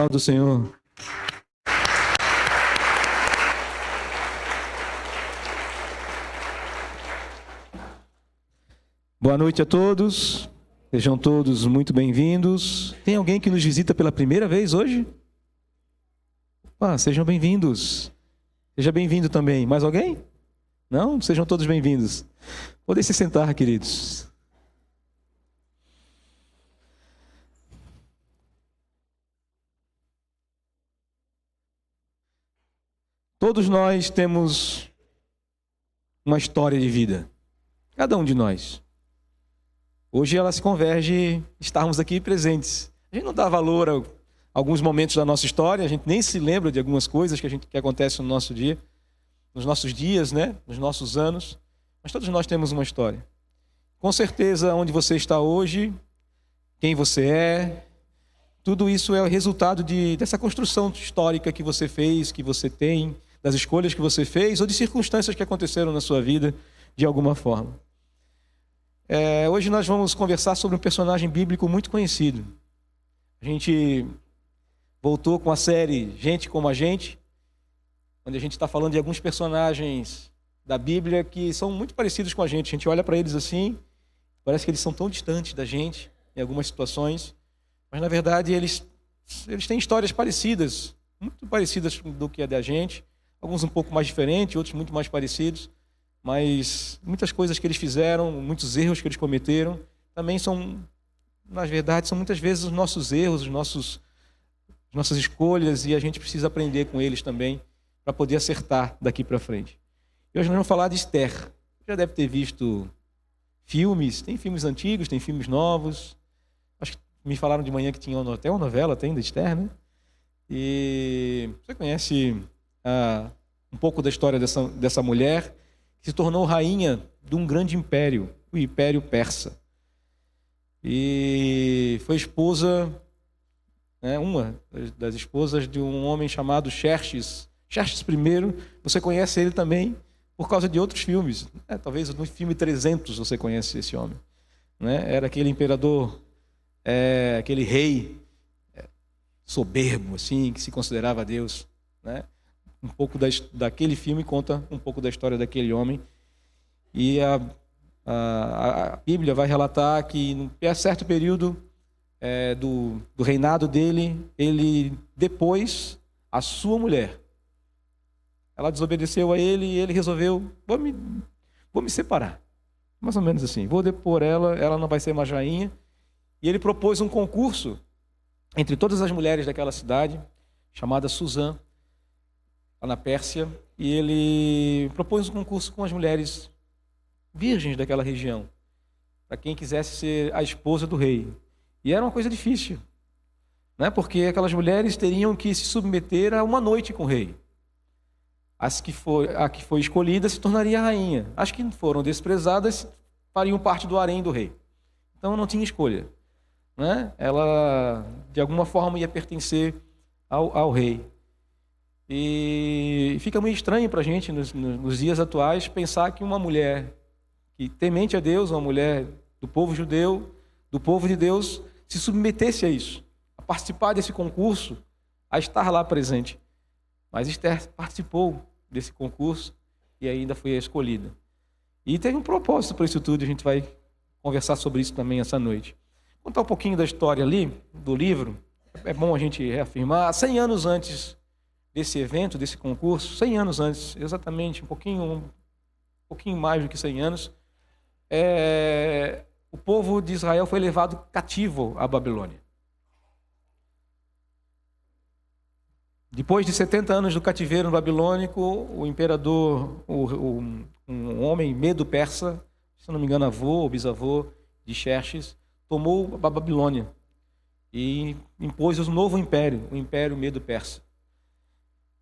Aplauda o Senhor. Boa noite a todos. Sejam todos muito bem-vindos. Tem alguém que nos visita pela primeira vez hoje? Sejam bem-vindos. Seja bem-vindo também. Mais alguém? Não? Sejam todos bem-vindos. Podem se sentar, queridos. Todos nós temos uma história de vida. Cada um de nós. Hoje ela se converge em estarmos aqui presentes. A gente não dá valor a alguns momentos da nossa história, a gente nem se lembra de algumas coisas que acontecem no nosso dia, nos nossos dias, né? Nos nossos anos. Mas todos nós temos uma história. Com certeza, onde você está hoje, quem você é, tudo isso é o resultado dessa construção histórica que você fez, que você tem, das escolhas que você fez ou de circunstâncias que aconteceram na sua vida de alguma forma. Hoje nós vamos conversar sobre um personagem bíblico muito conhecido. A gente voltou com a série Gente como a Gente, onde a gente está falando de alguns personagens da Bíblia que são muito parecidos com a gente. A gente olha para eles assim, parece que eles são tão distantes da gente em algumas situações, mas na verdade eles têm histórias parecidas, muito parecidas do que a da gente, alguns um pouco mais diferentes, outros muito mais parecidos, mas muitas coisas que eles fizeram, muitos erros que eles cometeram, também são, na verdade, são muitas vezes os nossos erros, as nossas escolhas, e a gente precisa aprender com eles também para poder acertar daqui para frente. E hoje nós vamos falar de Esther. Já deve ter visto filmes, tem filmes antigos, tem filmes novos. Acho que me falaram de manhã que tinha até uma novela, tem, da Esther, né? E você conhece um pouco da história dessa mulher, que se tornou rainha de um grande império, o Império Persa. E foi esposa, uma das esposas de um homem chamado Xerxes. Xerxes I, você conhece ele também por causa de outros filmes. Talvez no filme 300 você conhece esse homem. Era aquele imperador, aquele rei soberbo, assim, que se considerava Deus. Um pouco daquele filme conta um pouco da história daquele homem. E a Bíblia vai relatar que, em certo período do reinado dele, ele depôs a sua mulher. Ela desobedeceu a ele e ele resolveu, vou me separar. Mais ou menos assim, vou depor ela não vai ser mais rainha. E ele propôs um concurso entre todas as mulheres daquela cidade, chamada Suzã, lá na Pérsia, e ele propôs um concurso com as mulheres virgens daquela região, para quem quisesse ser a esposa do rei. E era uma coisa difícil, porque aquelas mulheres teriam que se submeter a uma noite com o rei. A que foi escolhida se tornaria a rainha. As que foram desprezadas fariam parte do harém do rei. Então não tinha escolha. Ela, de alguma forma, ia pertencer ao rei. E fica meio estranho para a gente, nos dias atuais, pensar que uma mulher que temente a Deus, uma mulher do povo judeu, do povo de Deus, se submetesse a isso, a participar desse concurso, a estar lá presente. Mas Esther participou desse concurso e ainda foi escolhida. E teve um propósito para isso tudo, a gente vai conversar sobre isso também essa noite. Contar um pouquinho da história ali, do livro, é bom a gente reafirmar. 100 anos antes desse evento, desse concurso, 100 anos antes, exatamente, um pouquinho mais do que 100 anos, o povo de Israel foi levado cativo à Babilônia. Depois de 70 anos do cativeiro babilônico, o imperador, um homem medo-persa, se não me engano, avô ou bisavô de Xerxes, tomou a Babilônia e impôs um novo império, o Império Medo-Persa.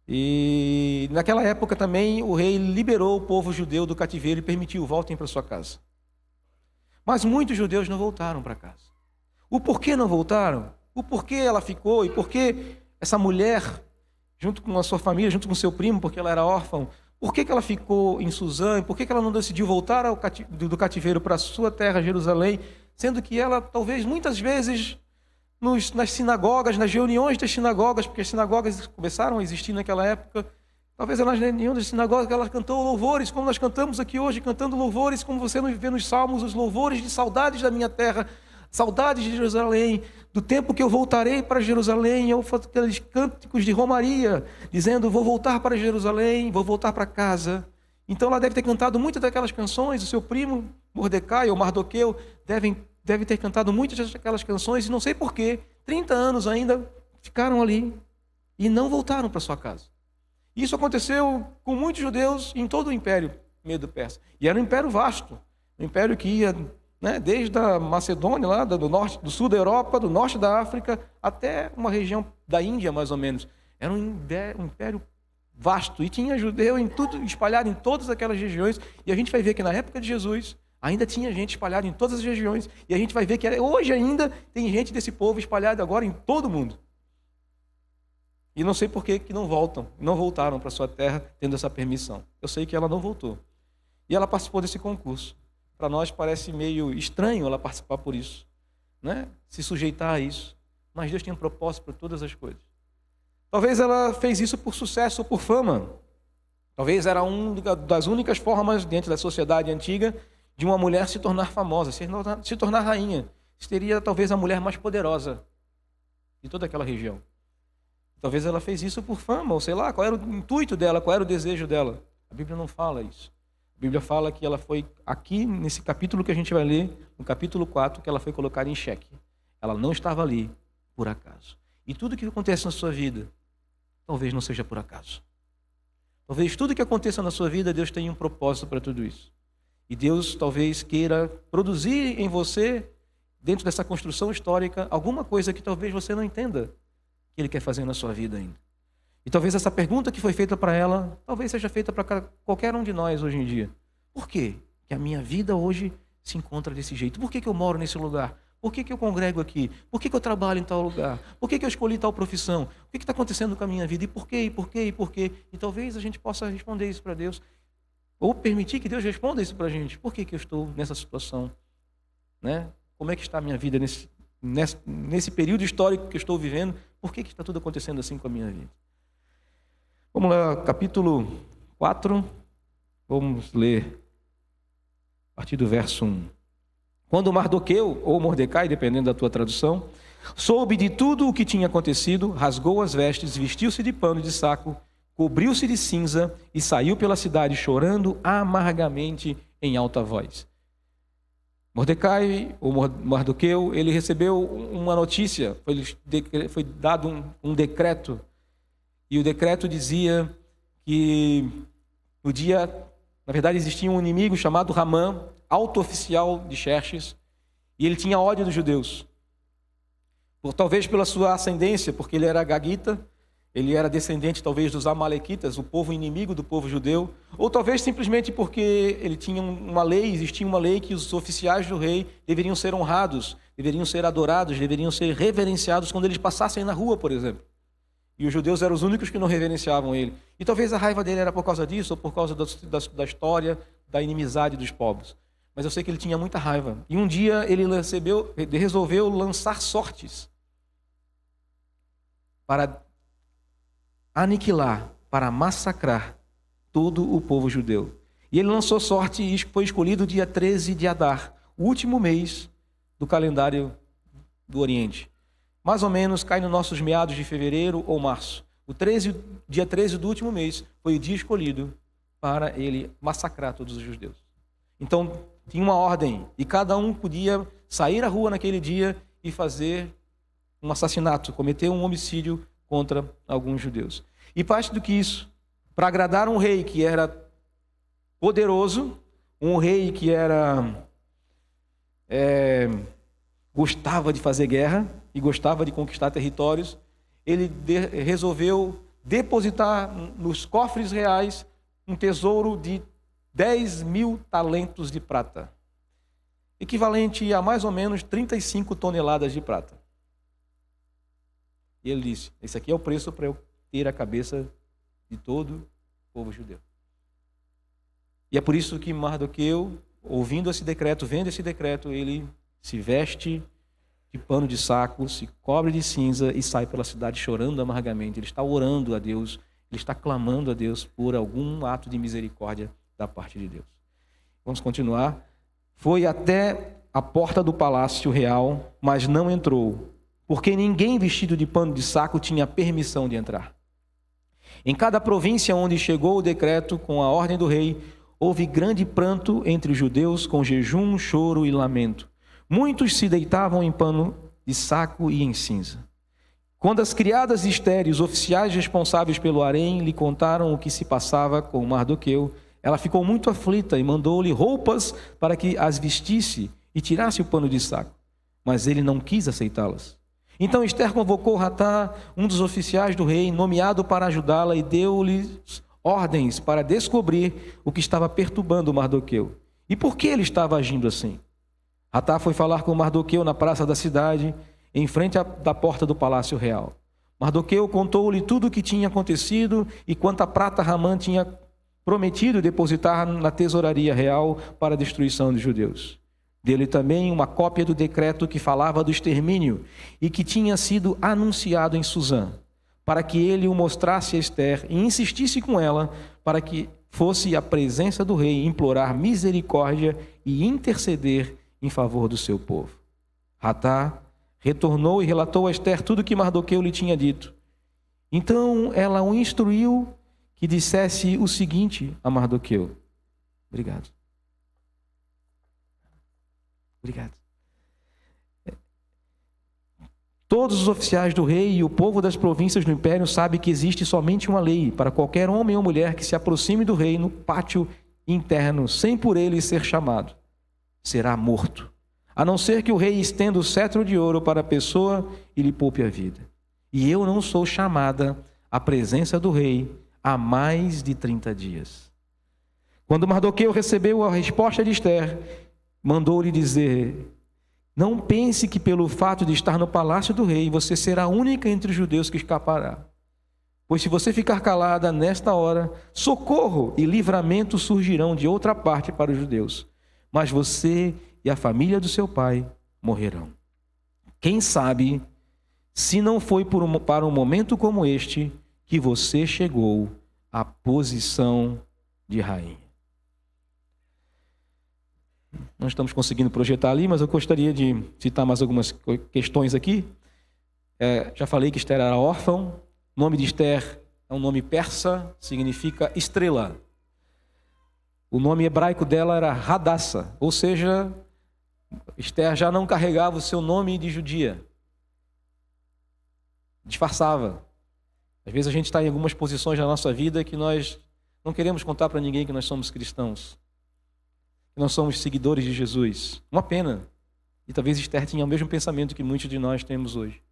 E naquela época também o rei liberou o povo judeu do cativeiro e permitiu, voltem para sua casa. Mas muitos judeus não voltaram para casa. O porquê não voltaram? O porquê ela ficou? E porquê essa mulher, junto com a sua família, junto com seu primo, porque ela era órfã, por que ela ficou em Suzã? E por que ela não decidiu voltar do cativeiro para a sua terra, Jerusalém, sendo que ela talvez muitas vezes nas sinagogas, nas reuniões das sinagogas, porque as sinagogas começaram a existir naquela época. Talvez nas reuniões das sinagogas ela cantou louvores, como nós cantamos aqui hoje, cantando louvores, como você vê nos salmos, os louvores de saudades da minha terra, saudades de Jerusalém, do tempo que eu voltarei para Jerusalém, ou aqueles cânticos de romaria, dizendo, vou voltar para Jerusalém, vou voltar para casa. Então ela deve ter cantado muitas daquelas canções, o seu primo Mordecai ou Mardoqueu deve ter cantado muitas daquelas canções, e não sei porquê, 30 anos ainda ficaram ali e não voltaram para sua casa. Isso aconteceu com muitos judeus em todo o Império Medo-Persa. E era um império vasto, um império que ia, né, desde a Macedônia, lá do norte, do sul da Europa, do norte da África, até uma região da Índia, mais ou menos. Era um império vasto, e tinha judeu em tudo, espalhado em todas aquelas regiões. E a gente vai ver que na época de Jesus ainda tinha gente espalhada em todas as regiões, e a gente vai ver que hoje ainda tem gente desse povo espalhado agora em todo o mundo. E não sei por que não voltaram para sua terra tendo essa permissão. Eu sei que ela não voltou. E ela participou desse concurso. Para nós parece meio estranho ela participar por isso, né? Se sujeitar a isso. Mas Deus tinha um propósito para todas as coisas. Talvez ela fez isso por sucesso ou por fama. Talvez era uma das únicas formas dentro da sociedade antiga de uma mulher se tornar famosa, se tornar rainha. Seria talvez a mulher mais poderosa de toda aquela região. Talvez ela fez isso por fama, ou sei lá, qual era o intuito dela, qual era o desejo dela. A Bíblia não fala isso. A Bíblia fala que ela foi, aqui nesse capítulo que a gente vai ler, no capítulo 4, que ela foi colocada em xeque. Ela não estava ali por acaso. E tudo que acontece na sua vida, talvez não seja por acaso. Talvez tudo que aconteça na sua vida, Deus tenha um propósito para tudo isso. E Deus talvez queira produzir em você, dentro dessa construção histórica, alguma coisa que talvez você não entenda que Ele quer fazer na sua vida ainda. E talvez essa pergunta que foi feita para ela, talvez seja feita para qualquer um de nós hoje em dia. Por que a minha vida hoje se encontra desse jeito? Por que eu moro nesse lugar? Por que eu congrego aqui? Por que eu trabalho em tal lugar? Por que eu escolhi tal profissão? O que está acontecendo com a minha vida? E por quê? E por quê? E por quê? E talvez a gente possa responder isso para Deus, ou permitir que Deus responda isso para a gente. Por que eu estou nessa situação? Né? Como é que está a minha vida nesse período histórico que eu estou vivendo? Por que está tudo acontecendo assim com a minha vida? Vamos lá, capítulo 4, vamos ler a partir do verso 1. Quando Mardoqueu, ou Mordecai, dependendo da tua tradução, soube de tudo o que tinha acontecido, rasgou as vestes, vestiu-se de pano e de saco, cobriu-se de cinza e saiu pela cidade chorando amargamente em alta voz. Mordecai, ou Mardoqueu, ele recebeu uma notícia, foi dado um decreto, e o decreto dizia que no dia, na verdade existia um inimigo chamado Ramã, alto oficial de Xerxes, e ele tinha ódio dos judeus. Talvez pela sua ascendência, porque ele era gagita, ele era descendente talvez dos amalequitas, o povo inimigo do povo judeu, ou talvez simplesmente porque ele tinha existia uma lei que os oficiais do rei deveriam ser honrados, deveriam ser adorados, deveriam ser reverenciados quando eles passassem na rua, por exemplo. E os judeus eram os únicos que não reverenciavam ele. E talvez a raiva dele era por causa disso, ou por causa da história, da inimizade dos povos. Mas eu sei que ele tinha muita raiva. E um dia ele resolveu lançar sortes para aniquilar, para massacrar todo o povo judeu. E ele lançou sorte e foi escolhido o dia 13 de Adar, o último mês do calendário do Oriente. Mais ou menos cai nos nossos meados de fevereiro ou março. Dia 13 do último mês foi o dia escolhido para ele massacrar todos os judeus. Então, tinha uma ordem, e cada um podia sair à rua naquele dia e fazer um assassinato, cometer um homicídio contra alguns judeus. E parte do que isso, para agradar um rei que era poderoso, um rei que gostava de fazer guerra e gostava de conquistar territórios, ele resolveu depositar nos cofres reais um tesouro de 10.000 talentos de prata, equivalente a mais ou menos 35 toneladas de prata. E ele disse, esse aqui é o preço para eu ter a cabeça de todo o povo judeu. E é por isso que Mardoqueu, ouvindo esse decreto, vendo esse decreto, ele se veste de pano de saco, se cobre de cinza e sai pela cidade chorando amargamente. Ele está orando a Deus, ele está clamando a Deus por algum ato de misericórdia da parte de Deus. Vamos continuar. Foi até a porta do palácio real, mas não entrou, porque ninguém vestido de pano de saco tinha permissão de entrar. Em cada província onde chegou o decreto com a ordem do rei, houve grande pranto entre os judeus, com jejum, choro e lamento. Muitos se deitavam em pano de saco e em cinza. Quando as criadas de Esther e os oficiais responsáveis pelo harém lhe contaram o que se passava com Mardoqueu, ela ficou muito aflita e mandou-lhe roupas para que as vestisse e tirasse o pano de saco. Mas ele não quis aceitá-las. Então Esther convocou Hatá, um dos oficiais do rei, nomeado para ajudá-la, e deu-lhes ordens para descobrir o que estava perturbando Mardoqueu. E por que ele estava agindo assim? Hatá foi falar com Mardoqueu na praça da cidade, em frente da porta do palácio real. Mardoqueu contou-lhe tudo o que tinha acontecido e quanta prata Hamã tinha prometido depositar na tesouraria real para a destruição dos judeus. Deu-lhe também uma cópia do decreto que falava do extermínio e que tinha sido anunciado em Suzã, para que ele o mostrasse a Esther e insistisse com ela para que fosse à presença do rei implorar misericórdia e interceder em favor do seu povo. Hatá retornou e relatou a Esther tudo o que Mardoqueu lhe tinha dito. Então ela o instruiu que dissesse o seguinte a Mardoqueu. Obrigado. Todos os oficiais do rei e o povo das províncias do império sabem que existe somente uma lei para qualquer homem ou mulher que se aproxime do rei no pátio interno, sem por ele ser chamado. Será morto, a não ser que o rei estenda o cetro de ouro para a pessoa e lhe poupe a vida. E eu não sou chamada à presença do rei há mais de 30 dias. Quando Mardoqueu recebeu a resposta de Esther, mandou-lhe dizer: não pense que pelo fato de estar no palácio do rei, você será a única entre os judeus que escapará. Pois se você ficar calada nesta hora, socorro e livramento surgirão de outra parte para os judeus. Mas você e a família do seu pai morrerão. Quem sabe, se não foi para um momento como este, que você chegou à posição de rainha. Não estamos conseguindo projetar ali, mas eu gostaria de citar mais algumas questões aqui. Já falei que Esther era órfã. O nome de Esther é um nome persa, significa estrela. O nome hebraico dela era Hadassah, ou seja, Esther já não carregava o seu nome de judia. Disfarçava. Às vezes a gente está em algumas posições na nossa vida que nós não queremos contar para ninguém que nós somos cristãos. Que nós somos seguidores de Jesus. Uma pena. E talvez Esther tinha o mesmo pensamento que muitos de nós temos hoje.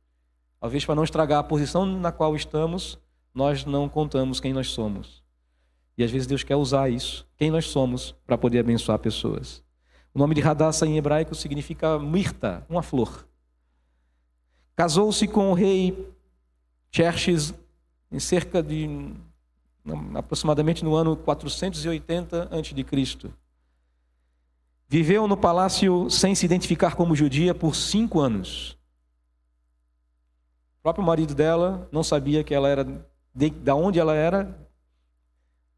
Talvez para não estragar a posição na qual estamos, nós não contamos quem nós somos. E às vezes Deus quer usar isso, quem nós somos, para poder abençoar pessoas. O nome de Hadassah em hebraico significa mirta, uma flor. Casou-se com o rei Xerxes em cerca de, aproximadamente no ano 480 a.C. Viveu no palácio sem se identificar como judia por 5 anos. O próprio marido dela não sabia que ela era, de onde ela era.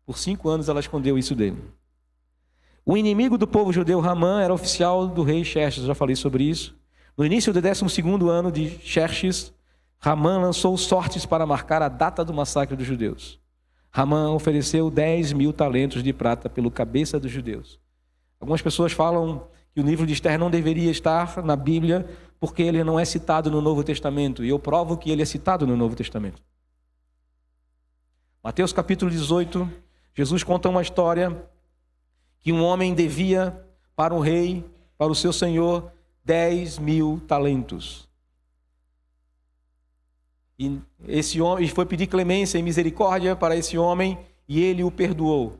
Por 5 anos ela escondeu isso dele. O inimigo do povo judeu, Hamã, era oficial do rei Xerxes, já falei sobre isso. No início do 12º ano de Xerxes, Hamã lançou sortes para marcar a data do massacre dos judeus. Hamã ofereceu 10.000 talentos de prata pelo cabeça dos judeus. Algumas pessoas falam que o livro de Esther não deveria estar na Bíblia porque ele não é citado no Novo Testamento. E eu provo que ele é citado no Novo Testamento. Mateus capítulo 18, Jesus conta uma história que um homem devia para um rei, para o seu senhor, 10.000 talentos. E esse homem foi pedir clemência e misericórdia para esse homem e ele o perdoou.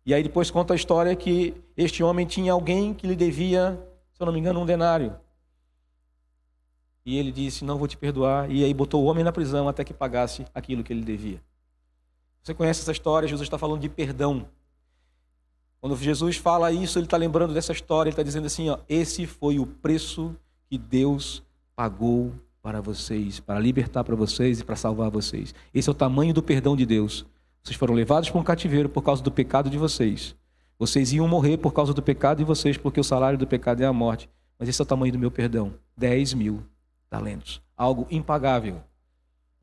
E aí depois conta a história que este homem tinha alguém que lhe devia, se eu não me engano, 1 denário. E ele disse, não vou te perdoar. E aí botou o homem na prisão até que pagasse aquilo que ele devia. Você conhece essa história? Jesus está falando de perdão. Quando Jesus fala isso, ele está lembrando dessa história. Ele está dizendo assim, ó, esse foi o preço que Deus pagou para vocês, para libertar para vocês e para salvar vocês. Esse é o tamanho do perdão de Deus. Vocês foram levados para um cativeiro por causa do pecado de vocês. Vocês iam morrer por causa do pecado de vocês, porque o salário do pecado é a morte. Mas esse é o tamanho do meu perdão. 10.000 talentos. Algo impagável.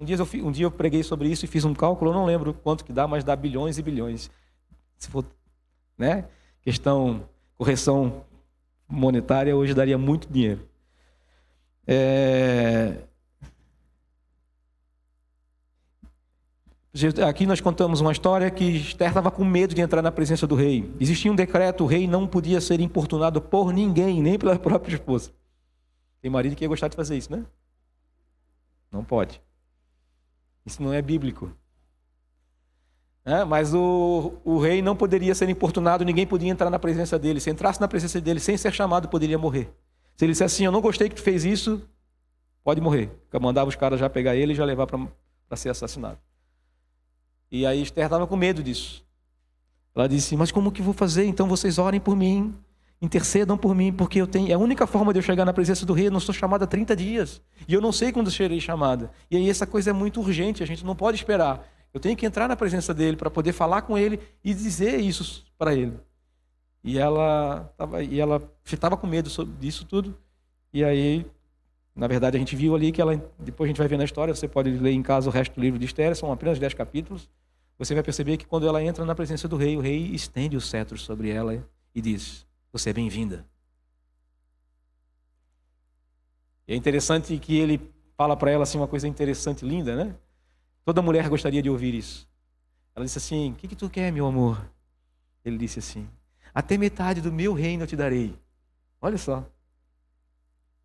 Um dia eu preguei sobre isso e fiz um cálculo, eu não lembro quanto que dá, mas dá bilhões e bilhões. Se for, né, correção monetária, hoje daria muito dinheiro. Aqui nós contamos uma história que Esther estava com medo de entrar na presença do rei. Existia um decreto, o rei não podia ser importunado por ninguém, nem pela própria esposa. Tem marido que ia gostar de fazer isso, né? Não pode. Isso não é bíblico. Mas o rei não poderia ser importunado, ninguém podia entrar na presença dele. Se entrasse na presença dele sem ser chamado, poderia morrer. Se ele dissesse assim, eu não gostei que tu fez isso, pode morrer. Eu mandava os caras já pegar ele e já levar para ser assassinado. E aí Esther estava com medo disso. Ela disse, mas como que eu vou fazer? Então vocês orem por mim, intercedam por mim, porque é a única forma de eu chegar na presença do rei. Eu não sou chamada há 30 dias. E eu não sei quando serei chamada. E aí essa coisa é muito urgente, a gente não pode esperar. Eu tenho que entrar na presença dele para poder falar com ele e dizer isso para ele. E ela estava com medo disso tudo. E aí, na verdade, a gente viu ali que depois a gente vai ver na história, você pode ler em casa o resto do livro de Esther, são apenas 10 capítulos. Você vai perceber que quando ela entra na presença do rei, o rei estende o cetro sobre ela e diz, você é bem-vinda. E é interessante que ele fala para ela assim uma coisa interessante, linda, né? Toda mulher gostaria de ouvir isso. Ela disse assim, o que tu quer, meu amor? Ele disse assim, até metade do meu reino eu te darei. Olha só.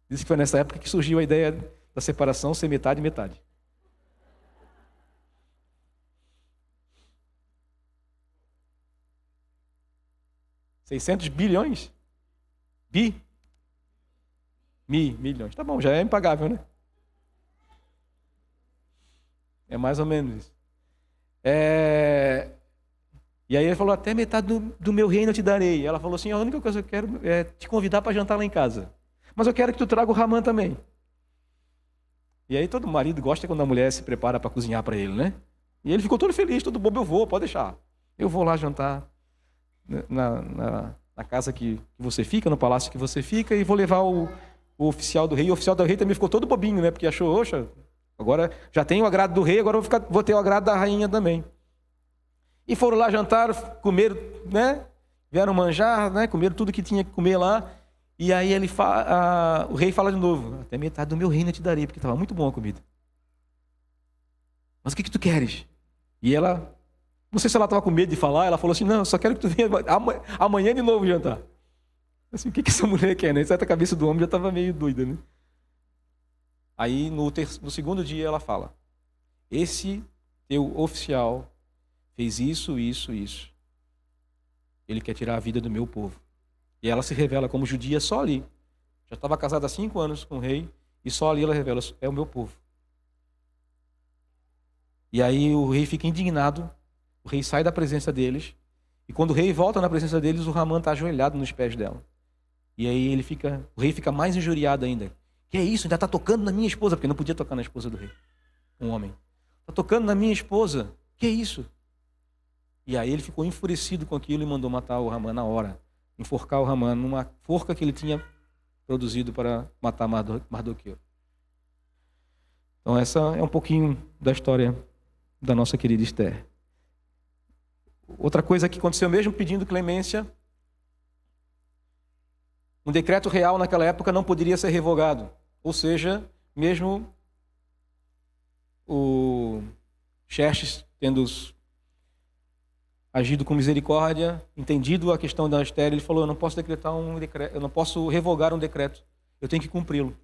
Diz que foi nessa época que surgiu a ideia da separação ser metade e metade. $600 bilhões? Milhões. Tá bom, já é impagável, né? É mais ou menos isso. E aí ele falou, até metade do meu reino eu te darei. Ela falou assim, a única coisa que eu quero é te convidar para jantar lá em casa. Mas eu quero que tu traga o Ramã também. E aí todo marido gosta quando a mulher se prepara para cozinhar para ele, né? E ele ficou todo feliz, todo bobo, eu vou, pode deixar. Eu vou lá jantar na casa que você fica, no palácio que você fica, e vou levar o oficial do rei. E o oficial do rei também ficou todo bobinho, né? Porque achou, oxa, agora já tenho o agrado do rei, agora vou ter o agrado da rainha também. E foram lá jantar, comeram, né? Vieram manjar, né? Comeram tudo que tinha que comer lá. E aí o rei fala de novo, até metade do meu reino eu te darei, porque estava muito bom a comida. Mas o que tu queres? E ela, não sei se ela estava com medo de falar, ela falou assim, não, eu só quero que tu venha amanhã de novo jantar. Assim, o que essa mulher quer, né? Certa cabeça do homem já estava meio doida, né? Aí no segundo dia ela fala, esse teu oficial fez isso, isso, isso. Ele quer tirar a vida do meu povo. E ela se revela como judia só ali. Já estava casada há 5 anos com o rei, e só ali ela revela, é o meu povo. E aí o rei fica indignado, o rei sai da presença deles, e quando o rei volta na presença deles, o Ramã está ajoelhado nos pés dela. E aí o rei fica mais injuriado ainda. Que é isso? Ainda está tocando na minha esposa, porque não podia tocar na esposa do rei. Um homem. Está tocando na minha esposa. Que é isso? E aí ele ficou enfurecido com aquilo e mandou matar o Ramã na hora. Enforcar o Ramã numa forca que ele tinha produzido para matar Mardoqueu. Então essa é um pouquinho da história da nossa querida Esther. Outra coisa que aconteceu mesmo pedindo clemência, um decreto real naquela época não poderia ser revogado. Ou seja, mesmo o Xerxes tendo agido com misericórdia, entendido a questão da Esther, ele falou, eu não posso decretar um decreto, eu não posso revogar um decreto, eu tenho que cumpri-lo.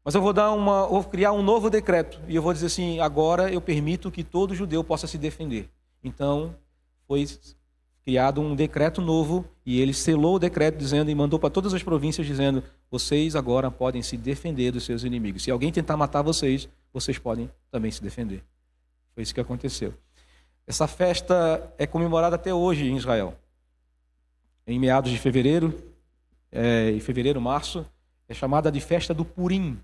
Mas eu vou criar um novo decreto, e eu vou dizer assim, agora eu permito que todo judeu possa se defender. Então, foi criado um decreto novo, e ele selou o decreto dizendo, e mandou para todas as províncias dizendo, vocês agora podem se defender dos seus inimigos. Se alguém tentar matar vocês, vocês podem também se defender. Foi isso que aconteceu. Essa festa é comemorada até hoje em Israel. Em meados de fevereiro, março, é chamada de festa do Purim.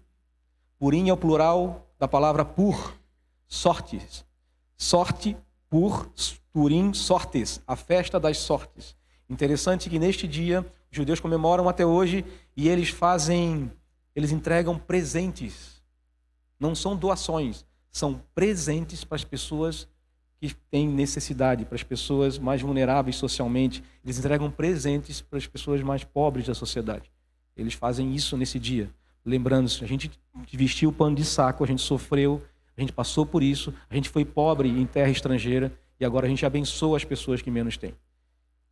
Purim é o plural da palavra pur, sortes. Sorte, pur, Purim, sortes, a festa das sortes. Interessante que neste dia, os judeus comemoram até hoje e eles entregam presentes. Não são doações, são presentes para as pessoas que têm necessidade, para as pessoas mais vulneráveis socialmente. Eles entregam presentes para as pessoas mais pobres da sociedade. Eles fazem isso nesse dia. Lembrando-se, a gente vestiu o pano de saco, a gente sofreu, a gente passou por isso, a gente foi pobre em terra estrangeira e agora a gente abençoa as pessoas que menos têm.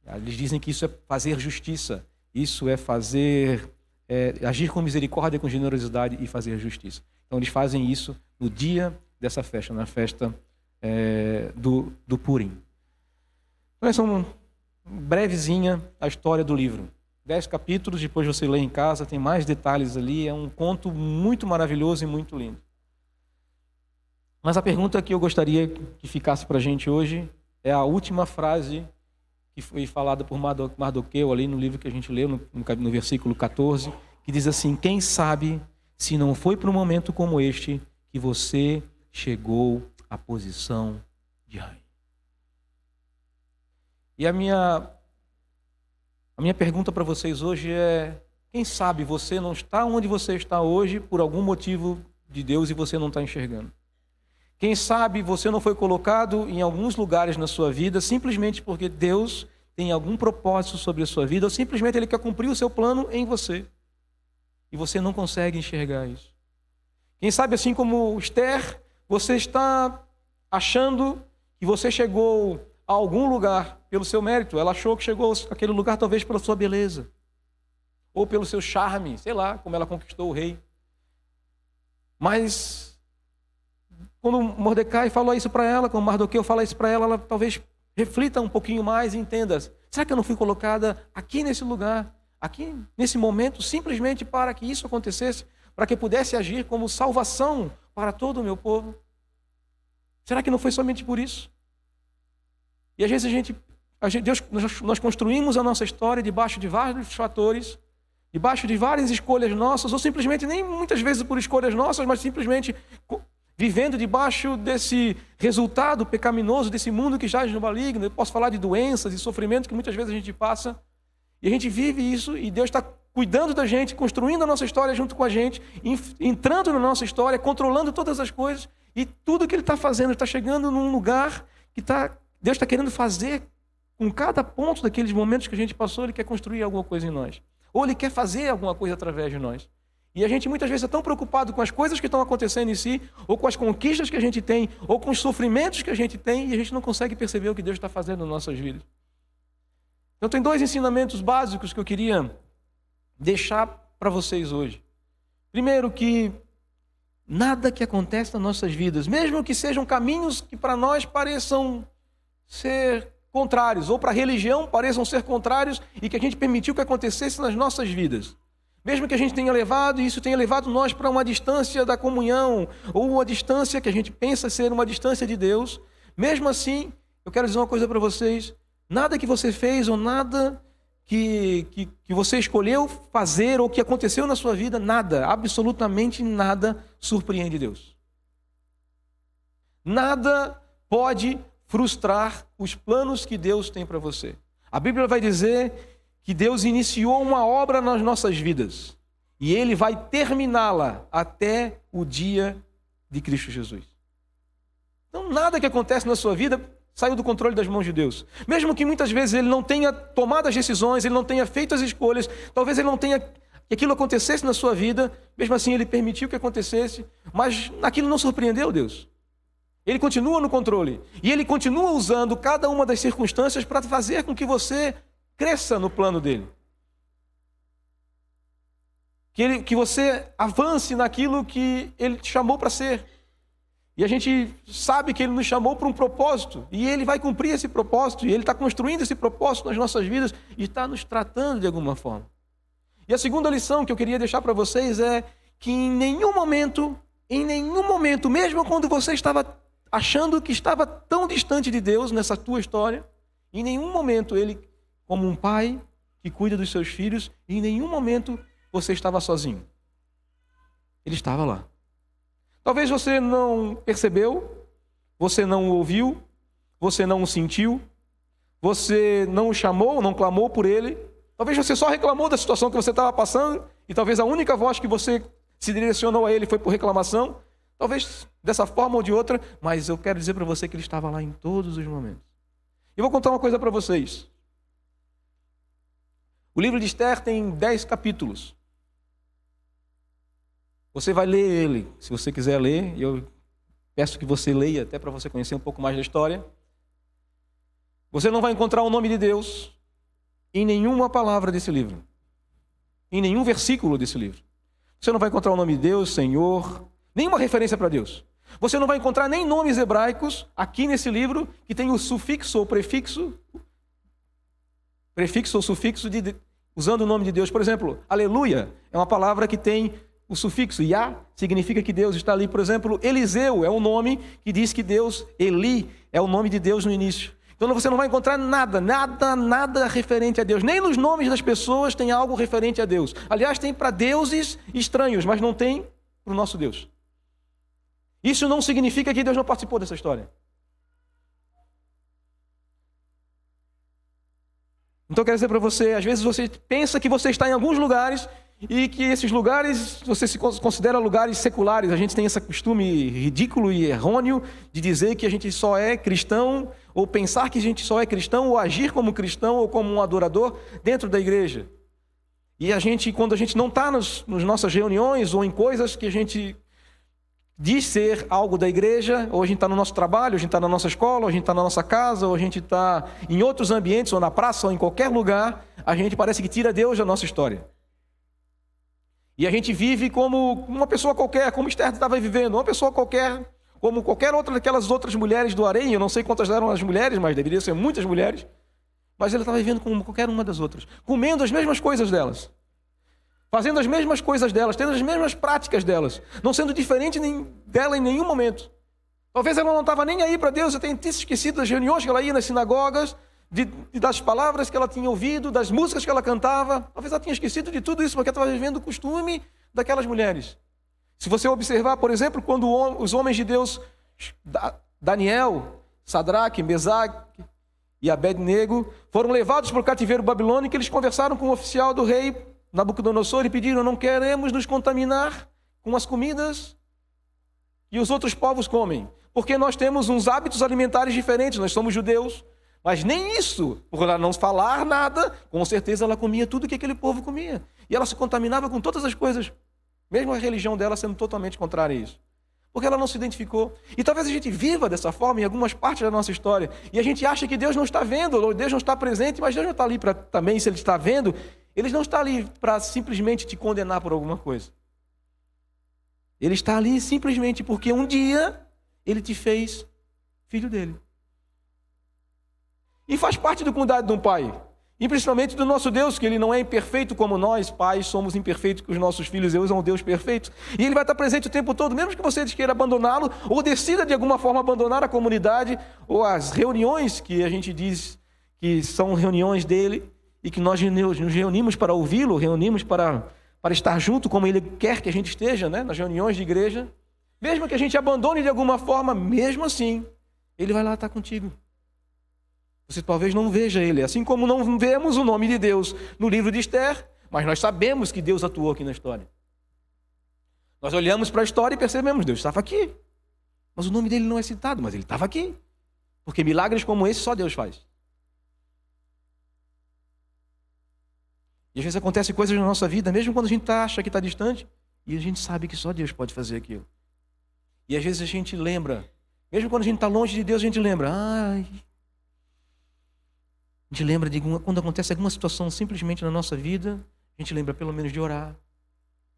Eles dizem que isso é fazer justiça, isso é agir com misericórdia, com generosidade e fazer justiça. Então eles fazem isso no dia dessa festa, na festa do Purim. Então essa é uma brevezinha a história do livro. 10 capítulos, depois você lê em casa, tem mais detalhes ali, é um conto muito maravilhoso e muito lindo. Mas a pergunta que eu gostaria que ficasse para a gente hoje é a última frase que foi falada por Mardoqueu ali no livro que a gente leu, no versículo 14, que diz assim: quem sabe se não foi para um momento como este que você chegou à posição de rei. E a minha pergunta para vocês hoje é: quem sabe você não está onde você está hoje por algum motivo de Deus e você não está enxergando? Quem sabe você não foi colocado em alguns lugares na sua vida simplesmente porque Deus tem algum propósito sobre a sua vida ou simplesmente Ele quer cumprir o seu plano em você e você não consegue enxergar isso? Quem sabe, assim como Esther, você está achando que você chegou a algum lugar pelo seu mérito. Ela achou que chegou àquele lugar talvez pela sua beleza ou pelo seu charme, sei lá, como ela conquistou o rei. Mas quando Mordecai falou isso para ela, quando Mardoqueu fala isso para ela, ela talvez reflita um pouquinho mais e entenda: será que eu não fui colocada aqui nesse lugar, aqui nesse momento, simplesmente para que isso acontecesse, para que eu pudesse agir como salvação para todo o meu povo? Será que não foi somente por isso? E às vezes nós construímos a nossa história debaixo de vários fatores, debaixo de várias escolhas nossas, ou simplesmente nem muitas vezes por escolhas nossas, mas simplesmente vivendo debaixo desse resultado pecaminoso, desse mundo que jaz no maligno. Eu posso falar de doenças e sofrimento que muitas vezes a gente passa, e a gente vive isso, e Deus está cuidando da gente, construindo a nossa história junto com a gente, entrando na nossa história, controlando todas as coisas, e tudo que Ele está fazendo, está chegando num lugar que Deus está querendo fazer com cada ponto daqueles momentos que a gente passou. Ele quer construir alguma coisa em nós, ou Ele quer fazer alguma coisa através de nós. E a gente muitas vezes é tão preocupado com as coisas que estão acontecendo em si, ou com as conquistas que a gente tem, ou com os sofrimentos que a gente tem, e a gente não consegue perceber o que Deus está fazendo nas nossas vidas. Então tem 2 ensinamentos básicos que eu queria deixar para vocês hoje. Primeiro, que nada que acontece nas nossas vidas, mesmo que sejam caminhos que para nós pareçam ser contrários, ou para a religião pareçam ser contrários, e que a gente permitiu que acontecesse nas nossas vidas, mesmo que a gente tenha levado, e isso tenha levado nós para uma distância da comunhão, ou uma distância que a gente pensa ser uma distância de Deus, mesmo assim, eu quero dizer uma coisa para vocês: nada que você fez, ou nada que você escolheu fazer, ou que aconteceu na sua vida, nada, absolutamente nada, surpreende Deus. Nada pode frustrar os planos que Deus tem para você. A Bíblia vai dizer que Deus iniciou uma obra nas nossas vidas e Ele vai terminá-la até o dia de Cristo Jesus. Então nada que acontece na sua vida saiu do controle das mãos de Deus. Mesmo que muitas vezes Ele não tenha tomado as decisões, Ele não tenha feito as escolhas, talvez Ele não tenha que aquilo acontecesse na sua vida, mesmo assim Ele permitiu que acontecesse, mas aquilo não surpreendeu Deus. Ele continua no controle e Ele continua usando cada uma das circunstâncias para fazer com que você cresça no plano dele. Que você avance naquilo que Ele te chamou para ser. E a gente sabe que Ele nos chamou para um propósito. E Ele vai cumprir esse propósito. E Ele está construindo esse propósito nas nossas vidas. E está nos tratando de alguma forma. E a segunda lição que eu queria deixar para vocês é que em nenhum momento, mesmo quando você estava achando que estava tão distante de Deus nessa tua história, em nenhum momento Ele, como um pai que cuida dos seus filhos, em nenhum momento você estava sozinho. Ele estava lá. Talvez você não percebeu, você não o ouviu, você não o sentiu, você não o chamou, não clamou por ele. Talvez você só reclamou da situação que você estava passando e talvez a única voz que você se direcionou a ele foi por reclamação. Talvez dessa forma ou de outra, mas eu quero dizer para você que ele estava lá em todos os momentos. E vou contar uma coisa para vocês. O livro de Esther tem 10 capítulos. Você vai ler ele, se você quiser ler, e eu peço que você leia, até para você conhecer um pouco mais da história. Você não vai encontrar o nome de Deus em nenhuma palavra desse livro, em nenhum versículo desse livro. Você não vai encontrar o nome de Deus, Senhor, nenhuma referência para Deus. Você não vai encontrar nem nomes hebraicos aqui nesse livro que tem o sufixo ou prefixo ou sufixo usando o nome de Deus. Por exemplo, aleluia é uma palavra que tem o sufixo Yah, significa que Deus está ali. Por exemplo, Eliseu é um nome que diz que Deus, Eli, é o nome de Deus no início. Então você não vai encontrar nada referente a Deus. Nem nos nomes das pessoas tem algo referente a Deus. Aliás, tem para deuses estranhos, mas não tem para o nosso Deus. Isso não significa que Deus não participou dessa história. Então eu quero dizer para você, às vezes você pensa que você está em alguns lugares e que esses lugares, você se considera lugares seculares. A gente tem esse costume ridículo e errôneo de dizer que a gente só é cristão, ou pensar que a gente só é cristão, ou agir como cristão, ou como um adorador dentro da igreja. E a gente, quando a gente não está nas nossas reuniões, ou em coisas que a gente diz ser algo da igreja, ou a gente está no nosso trabalho, ou a gente está na nossa escola, ou a gente está na nossa casa, ou a gente está em outros ambientes, ou na praça, ou em qualquer lugar, a gente parece que tira Deus da nossa história. E a gente vive como uma pessoa qualquer, como Esther estava vivendo, uma pessoa qualquer, como qualquer outra daquelas outras mulheres do harém. Eu não sei quantas eram as mulheres, mas deveriam ser muitas mulheres. Mas ela estava vivendo como qualquer uma das outras, comendo as mesmas coisas delas, fazendo as mesmas coisas delas, tendo as mesmas práticas delas, não sendo diferente dela em nenhum momento. Talvez ela não estava nem aí para Deus, eu tenha se esquecido das reuniões que ela ia nas sinagogas, das palavras que ela tinha ouvido, das músicas que ela cantava. Talvez ela tinha esquecido de tudo isso, porque ela estava vivendo o costume daquelas mulheres. Se você observar, por exemplo, quando os homens de Deus, Daniel, Sadraque, Mesaque e Abednego, foram levados para o cativeiro babilônico, eles conversaram com o oficial do rei Nabucodonosor e pediram: não queremos nos contaminar com as comidas que os outros povos comem, porque nós temos uns hábitos alimentares diferentes, nós somos judeus. Mas nem isso, por ela não falar nada, com certeza ela comia tudo que aquele povo comia. E ela se contaminava com todas as coisas, mesmo a religião dela sendo totalmente contrária a isso. Porque ela não se identificou. E talvez a gente viva dessa forma em algumas partes da nossa história. E a gente acha que Deus não está vendo, ou Deus não está presente, mas Deus não está ali para também, se Ele está vendo, Ele não está ali para simplesmente te condenar por alguma coisa. Ele está ali simplesmente porque um dia Ele te fez filho dele. E faz parte do cuidado de um pai. E principalmente do nosso Deus, que Ele não é imperfeito como nós, pais, somos imperfeitos com os nossos filhos. Deus é um Deus perfeito. E Ele vai estar presente o tempo todo, mesmo que você queira abandoná-lo, ou decida de alguma forma abandonar a comunidade, ou as reuniões que a gente diz que são reuniões dEle, e que nós nos reunimos para ouvi-lo, reunimos para estar junto como Ele quer que a gente esteja, né? Nas reuniões de igreja. Mesmo que a gente abandone de alguma forma, mesmo assim, Ele vai lá estar contigo. Você talvez não veja Ele, assim como não vemos o nome de Deus no livro de Esther, mas nós sabemos que Deus atuou aqui na história. Nós olhamos para a história e percebemos: Deus estava aqui. Mas o nome dele não é citado, mas Ele estava aqui. Porque milagres como esse só Deus faz. E às vezes acontecem coisas na nossa vida, mesmo quando a gente acha que está distante, e a gente sabe que só Deus pode fazer aquilo. E às vezes a gente lembra, mesmo quando a gente está longe de Deus, a gente lembra: a gente lembra de quando acontece alguma situação simplesmente na nossa vida, a gente lembra pelo menos de orar,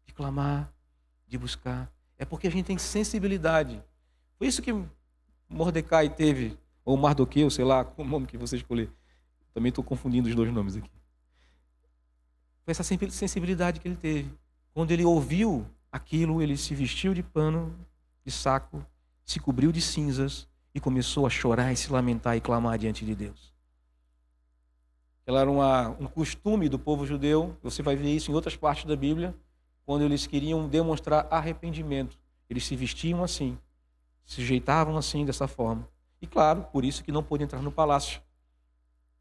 de clamar, de buscar. É porque a gente tem sensibilidade. Foi isso que Mordecai teve, ou Mardoqueu, sei lá, qual o nome que você escolher. Também estou confundindo os dois nomes aqui. Foi essa sensibilidade que ele teve. Quando ele ouviu aquilo, ele se vestiu de pano, de saco, se cobriu de cinzas e começou a chorar e se lamentar e clamar diante de Deus. Ela era um costume do povo judeu, você vai ver isso em outras partes da Bíblia, quando eles queriam demonstrar arrependimento. Eles se vestiam assim, se sujeitavam assim, dessa forma. E claro, por isso que não pôde entrar no palácio.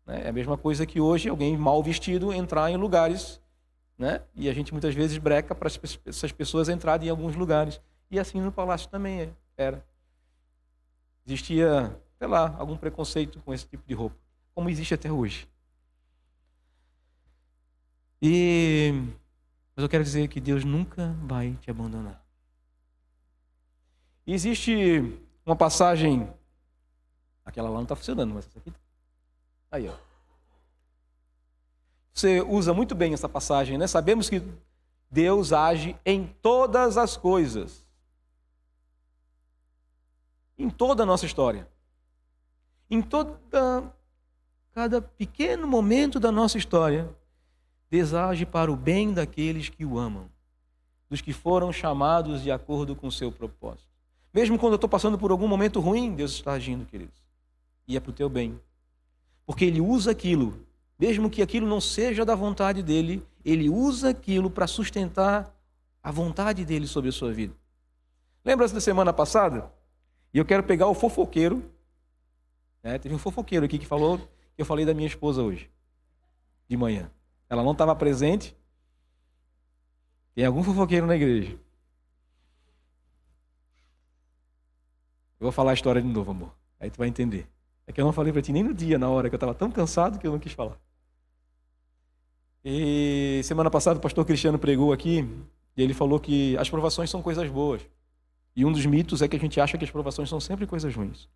É a mesma coisa que hoje alguém mal vestido entrar em lugares, né? E a gente muitas vezes breca para essas pessoas entrarem em alguns lugares. E assim no palácio também era. Existia, sei lá, algum preconceito com esse tipo de roupa, como existe até hoje. Mas eu quero dizer que Deus nunca vai te abandonar. E existe uma passagem, aquela lá não está funcionando, mas essa aqui tá. Aí, ó. Você usa muito bem essa passagem, né? Sabemos que Deus age em todas as coisas. Em toda a nossa história. Em cada pequeno momento da nossa história, Deus age para o bem daqueles que o amam, dos que foram chamados de acordo com o seu propósito. Mesmo quando eu estou passando por algum momento ruim, Deus está agindo, queridos. E é para o teu bem. Porque Ele usa aquilo, mesmo que aquilo não seja da vontade dEle, Ele usa aquilo para sustentar a vontade dEle sobre a sua vida. Lembra-se da semana passada? E eu quero pegar o fofoqueiro. Teve um fofoqueiro aqui que falou que eu falei da minha esposa hoje, de manhã. Ela não estava presente. Tem algum fofoqueiro na igreja. Eu vou falar a história de novo, amor. Aí tu vai entender. É que eu não falei para ti nem no dia, na hora, que eu estava tão cansado que eu não quis falar. E semana passada o pastor Cristiano pregou aqui, e ele falou que as provações são coisas boas. E um dos mitos é que a gente acha que as provações são sempre coisas ruins.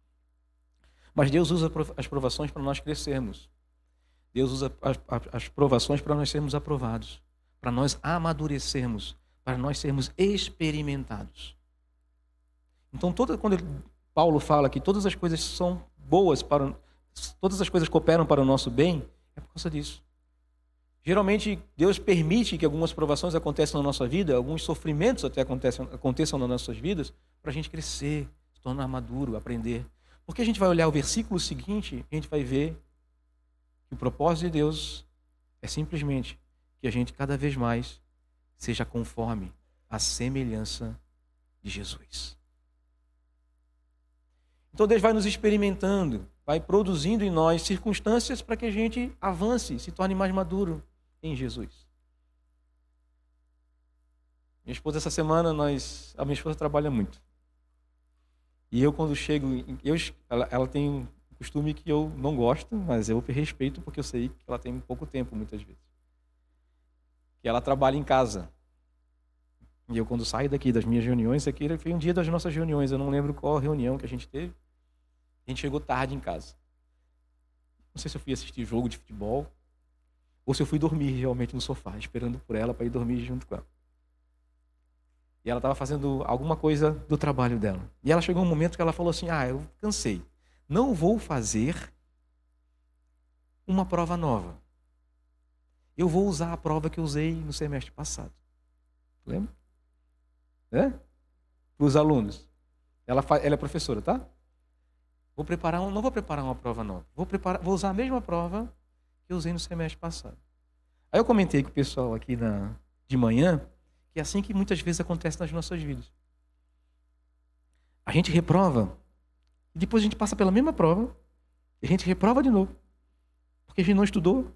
Mas Deus usa as provações para nós crescermos. Deus usa as provações para nós sermos aprovados, para nós amadurecermos, para nós sermos experimentados. Então, quando Paulo fala que todas as coisas são boas, todas as coisas cooperam para o nosso bem, é por causa disso. Geralmente, Deus permite que algumas provações aconteçam na nossa vida, alguns sofrimentos até aconteçam nas nossas vidas, para a gente crescer, se tornar maduro, aprender. Porque a gente vai olhar o versículo seguinte, a gente vai ver que o propósito de Deus é simplesmente que a gente cada vez mais seja conforme a semelhança de Jesus. Então Deus vai nos experimentando, vai produzindo em nós circunstâncias para que a gente avance, se torne mais maduro em Jesus. Minha esposa, essa semana, a minha esposa trabalha muito. E eu, quando chego, ela tem um costume que eu não gosto, mas eu respeito porque eu sei que ela tem pouco tempo, muitas vezes. Que ela trabalha em casa. E eu, quando saio daqui das minhas reuniões, aqui foi um dia das nossas reuniões, eu não lembro qual reunião que a gente teve. A gente chegou tarde em casa. Não sei se eu fui assistir jogo de futebol ou se eu fui dormir realmente no sofá, esperando por ela para ir dormir junto com ela. E ela estava fazendo alguma coisa do trabalho dela. E ela chegou um momento que ela falou assim, eu cansei. Não vou fazer uma prova nova. Eu vou usar a prova que eu usei no semestre passado. Lembra? Para os alunos. Ela é professora, tá? Não vou preparar uma prova nova. Vou usar a mesma prova que eu usei no semestre passado. Aí eu comentei com o pessoal aqui de manhã que é assim que muitas vezes acontece nas nossas vidas. A gente reprova e depois a gente passa pela mesma prova e a gente reprova de novo. Porque a gente não estudou.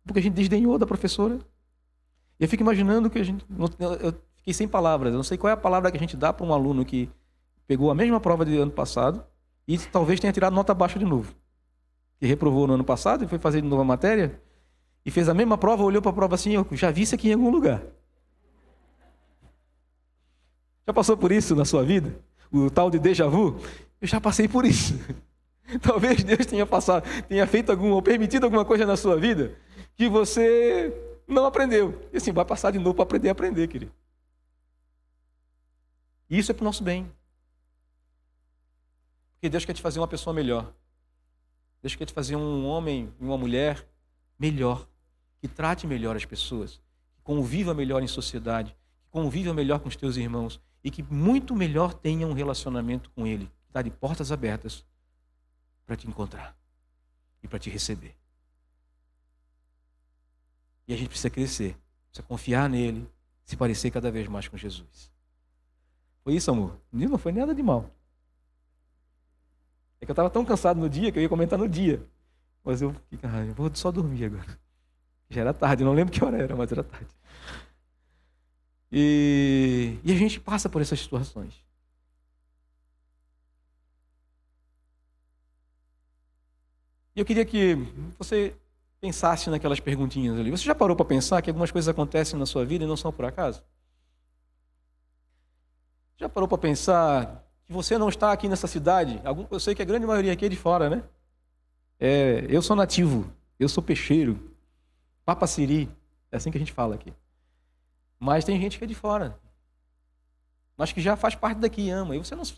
Porque a gente desdenhou da professora. E eu fico imaginando que eu fiquei sem palavras. Eu não sei qual é a palavra que a gente dá para um aluno que pegou a mesma prova do ano passado e talvez tenha tirado nota baixa de novo. Que reprovou no ano passado e foi fazer de novo a matéria e fez a mesma prova, olhou para a prova assim, eu já vi isso aqui em algum lugar. Já passou por isso na sua vida? O tal de déjà vu? Eu já passei por isso. Talvez Deus tenha feito ou permitido alguma coisa na sua vida que você não aprendeu. E assim, vai passar de novo para aprender, querido. E isso é para o nosso bem. Porque Deus quer te fazer uma pessoa melhor. Deus quer te fazer um homem e uma mulher melhor, que trate melhor as pessoas, que conviva melhor em sociedade, que conviva melhor com os teus irmãos e que muito melhor tenha um relacionamento com Ele, que está de portas abertas para te encontrar e para te receber. E a gente precisa crescer, precisa confiar nele, se parecer cada vez mais com Jesus. Foi isso, amor? Não foi nada de mal. É que eu estava tão cansado no dia que eu ia comentar no dia. Mas eu vou só dormir agora. Já era tarde, não lembro que hora era, mas era tarde. E a gente passa por essas situações. E eu queria que você pensasse naquelas perguntinhas ali. Você já parou para pensar que algumas coisas acontecem na sua vida e não são por acaso? Já parou para pensar que você não está aqui nessa cidade? Eu sei que a grande maioria aqui é de fora, né? Eu sou nativo, eu sou peixeiro, papaciri, é assim que a gente fala aqui. Mas tem gente que é de fora, mas que já faz parte daqui e ama. E você não já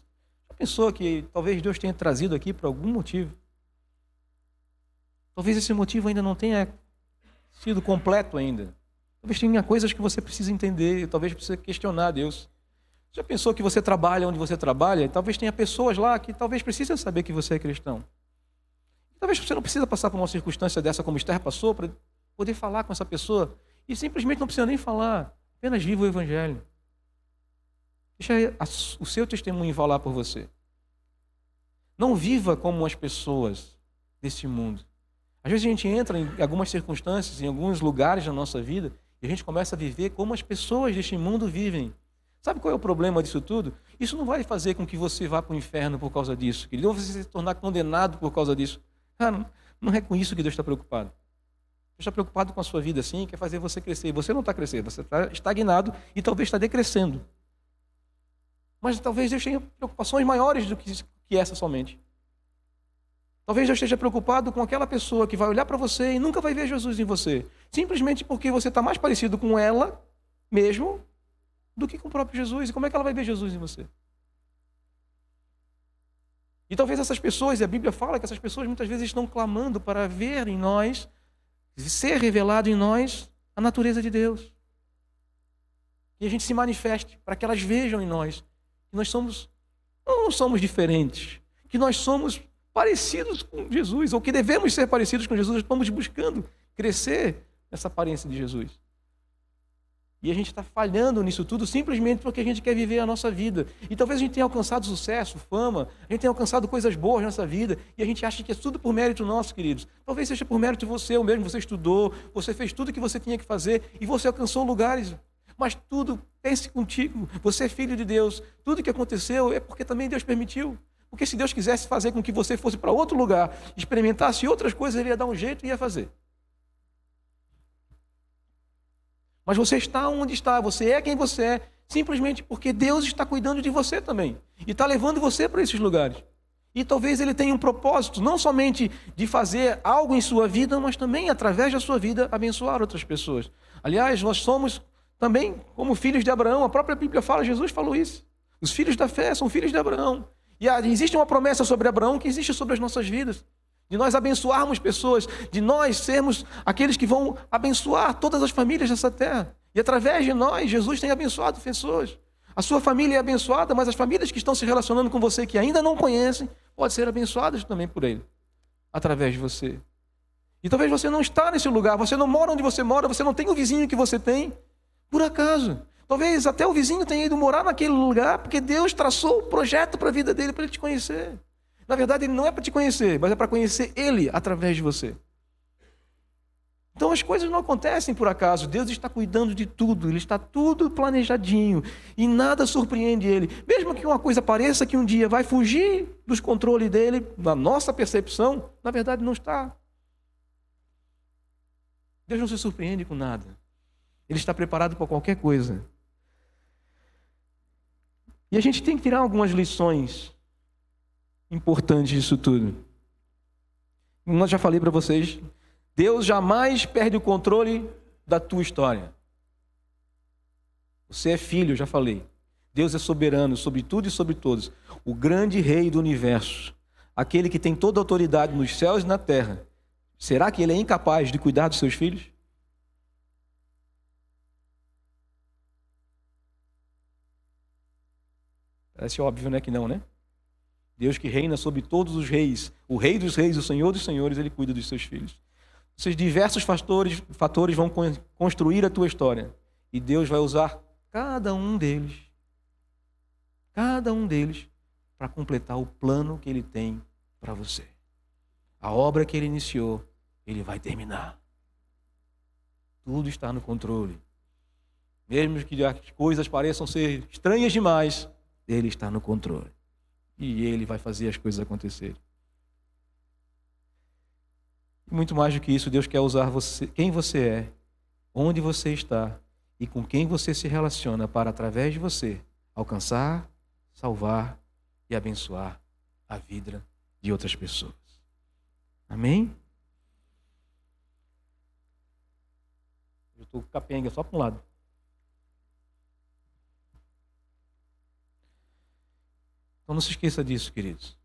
pensou que talvez Deus tenha trazido aqui por algum motivo? Talvez esse motivo ainda não tenha sido completo ainda. Talvez tenha coisas que você precisa entender, talvez precisa questionar Deus. Já pensou que você trabalha onde você trabalha? E talvez tenha pessoas lá que talvez precisem saber que você é cristão. Talvez você não precisa passar por uma circunstância dessa como Esther passou para poder falar com essa pessoa. E simplesmente não precisa nem falar. Apenas viva o Evangelho. Deixa o seu testemunho falar por você. Não viva como as pessoas desse mundo. Às vezes a gente entra em algumas circunstâncias, em alguns lugares da nossa vida, e a gente começa a viver como as pessoas deste mundo vivem. Sabe qual é o problema disso tudo? Isso não vai fazer com que você vá para o inferno por causa disso, querido, ou você se tornar condenado por causa disso. Cara, não é com isso que Deus está preocupado. Deus está preocupado com a sua vida assim, quer fazer você crescer. Você não está crescendo, você está estagnado e talvez está decrescendo. Mas talvez Deus tenha preocupações maiores do que essa somente. Talvez Deus esteja preocupado com aquela pessoa que vai olhar para você e nunca vai ver Jesus em você. Simplesmente porque você está mais parecido com ela mesmo do que com o próprio Jesus. E como é que ela vai ver Jesus em você? E talvez essas pessoas, e a Bíblia fala que essas pessoas muitas vezes estão clamando para ver em nós, ser revelado em nós, a natureza de Deus. E a gente se manifeste para que elas vejam em nós que nós não somos diferentes, que nós somos parecidos com Jesus, ou que devemos ser parecidos com Jesus, estamos buscando crescer nessa aparência de Jesus. E a gente está falhando nisso tudo simplesmente porque a gente quer viver a nossa vida. E talvez a gente tenha alcançado sucesso, fama, a gente tenha alcançado coisas boas nessa vida, e a gente acha que é tudo por mérito nosso, queridos. Talvez seja por mérito de você, ou mesmo você estudou, você fez tudo o que você tinha que fazer, e você alcançou lugares. Mas tudo, pense contigo, você é filho de Deus. Tudo que aconteceu é porque também Deus permitiu. Porque se Deus quisesse fazer com que você fosse para outro lugar, experimentasse outras coisas, Ele ia dar um jeito e ia fazer. Mas você está onde está, você é quem você é, simplesmente porque Deus está cuidando de você também. E está levando você para esses lugares. E talvez Ele tenha um propósito, não somente de fazer algo em sua vida, mas também, através da sua vida, abençoar outras pessoas. Aliás, nós somos também como filhos de Abraão. A própria Bíblia fala, Jesus falou isso. Os filhos da fé são filhos de Abraão. E existe uma promessa sobre Abraão que existe sobre as nossas vidas. De nós abençoarmos pessoas, de nós sermos aqueles que vão abençoar todas as famílias dessa terra. E através de nós, Jesus tem abençoado pessoas. A sua família é abençoada, mas as famílias que estão se relacionando com você, que ainda não conhecem, podem ser abençoadas também por Ele, através de você. E talvez você não está nesse lugar, você não mora onde você mora, você não tem o vizinho que você tem, por acaso. Talvez até o vizinho tenha ido morar naquele lugar, porque Deus traçou o projeto para a vida dele, para ele te conhecer. Na verdade, Ele não é para te conhecer, mas é para conhecer Ele através de você. Então as coisas não acontecem por acaso. Deus está cuidando de tudo. Ele está tudo planejadinho. E nada surpreende Ele. Mesmo que uma coisa pareça que um dia vai fugir dos controles dEle, na nossa percepção, na verdade não está. Deus não se surpreende com nada. Ele está preparado para qualquer coisa. E a gente tem que tirar algumas lições importante disso tudo. Como eu já falei para vocês, Deus jamais perde o controle da tua história. Você é filho, já falei. Deus é soberano sobre tudo e sobre todos. O grande rei do universo. Aquele que tem toda a autoridade nos céus e na terra. Será que Ele é incapaz de cuidar dos seus filhos? Parece óbvio, né, que não, né? Deus que reina sobre todos os reis, o Rei dos reis, o Senhor dos senhores, Ele cuida dos seus filhos. Esses diversos fatores vão construir a tua história. E Deus vai usar cada um deles cada um deles, para completar o plano que ele tem para você. A obra que ele iniciou, ele vai terminar. Tudo está no controle. Mesmo que as coisas pareçam ser estranhas demais, ele está no controle. E ele vai fazer as coisas acontecerem. E muito mais do que isso, Deus quer usar você, quem você é, onde você está e com quem você se relaciona para, através de você, alcançar, salvar e abençoar a vida de outras pessoas. Amém? Eu estou capenga só para um lado. Então não se esqueça disso, queridos.